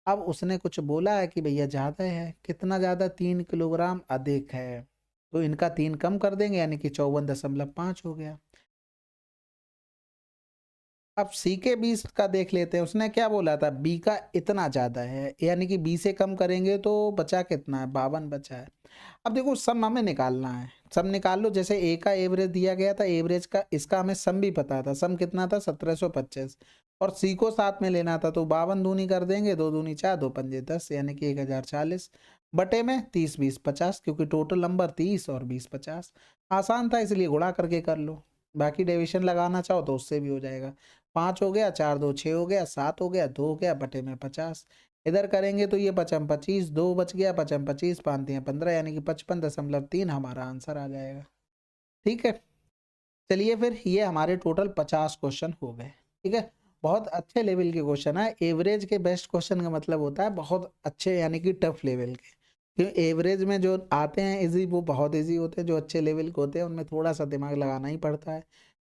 अब उसने कुछ बोला है कि भैया ज़्यादा है, कितना ज़्यादा? 3 किलोग्राम अधिक है, तो इनका 3 कम कर देंगे यानी कि 54.5 हो गया। अब सी के 20 का देख लेते हैं, उसने क्या बोला था? बी का इतना ज़्यादा है, यानी कि बी से कम करेंगे तो बचा कितना है? 52 बचा है। अब देखो सम हमें निकालना है, सम निकाल लो। जैसे ए का एवरेज दिया गया था, एवरेज का इसका हमें सम भी पता था। सम कितना था? 1725, और सी को साथ में लेना था, तो 52 दूनी कर देंगे, 2 दूनी 4, 2 पंजे 10, यानी कि 1040 बटे में 30 20 50, क्योंकि टोटल नंबर 30 और 20 50। आसान था इसलिए गुणा करके कर लो, बाकी डिविजन लगाना चाहो तो उससे भी हो जाएगा। 5 हो गया, 4 2 6 हो गया, 7 हो गया, 2 हो गया, बटे में 50। इधर करेंगे तो ये 55 25, 2 बच गया, 55 25 5 तियां 15, यानी कि 55.3 हमारा आंसर आ जाएगा। ठीक है, चलिए फिर ये हमारे टोटल 50 क्वेश्चन हो गए। ठीक है, बहुत अच्छे लेवल के क्वेश्चन है। एवरेज के बेस्ट क्वेश्चन का मतलब होता है बहुत अच्छे, यानी कि टफ लेवल के। क्योंकि एवरेज में जो आते हैं इजी, वो बहुत इजी होते हैं। जो अच्छे लेवल के होते हैं उनमें थोड़ा सा दिमाग लगाना ही पड़ता है।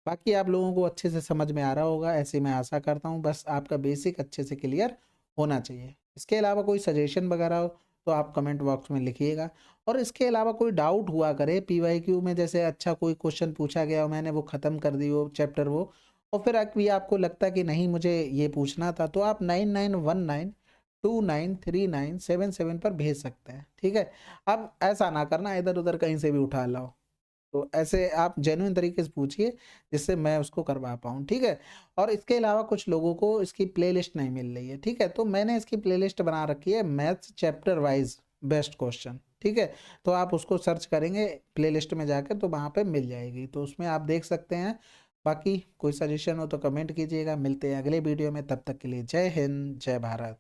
बाकी आप लोगों को अच्छे से समझ में आ रहा होगा, ऐसे मैं आशा करता हूँ। बस आपका बेसिक अच्छे से क्लियर होना चाहिए। इसके अलावा कोई सजेशन वगैरह हो तो आप कमेंट बॉक्स में लिखिएगा। और इसके अलावा कोई डाउट हुआ करे पीवाईक्यू में, जैसे अच्छा कोई क्वेश्चन पूछा गया हो, मैंने वो ख़त्म कर दी हो चैप्टर वो, और फिर अभी आपको लगता कि नहीं मुझे ये पूछना था, तो आप 9919293977 पर भेज सकते हैं। ठीक है, अब ऐसा ना करना इधर उधर कहीं से भी उठा लाओ। तो ऐसे आप जेन्युइन तरीके से पूछिए जिससे मैं उसको करवा पाऊँ, ठीक है? और इसके अलावा कुछ लोगों को इसकी प्लेलिस्ट नहीं मिल रही है, ठीक है? तो मैंने इसकी प्लेलिस्ट बना रखी है maths chapter wise best question, ठीक है? तो आप उसको सर्च करेंगे प्लेलिस्ट में जाकर तो वहाँ पे मिल जाएगी, तो उसमें आप देख सकते हैं। बाकी कोई सजेशन हो तो कमेंट कीजिएगा। मिलते हैं अगले वीडियो में, तब तक के लिए जय हिंद, जय भारत।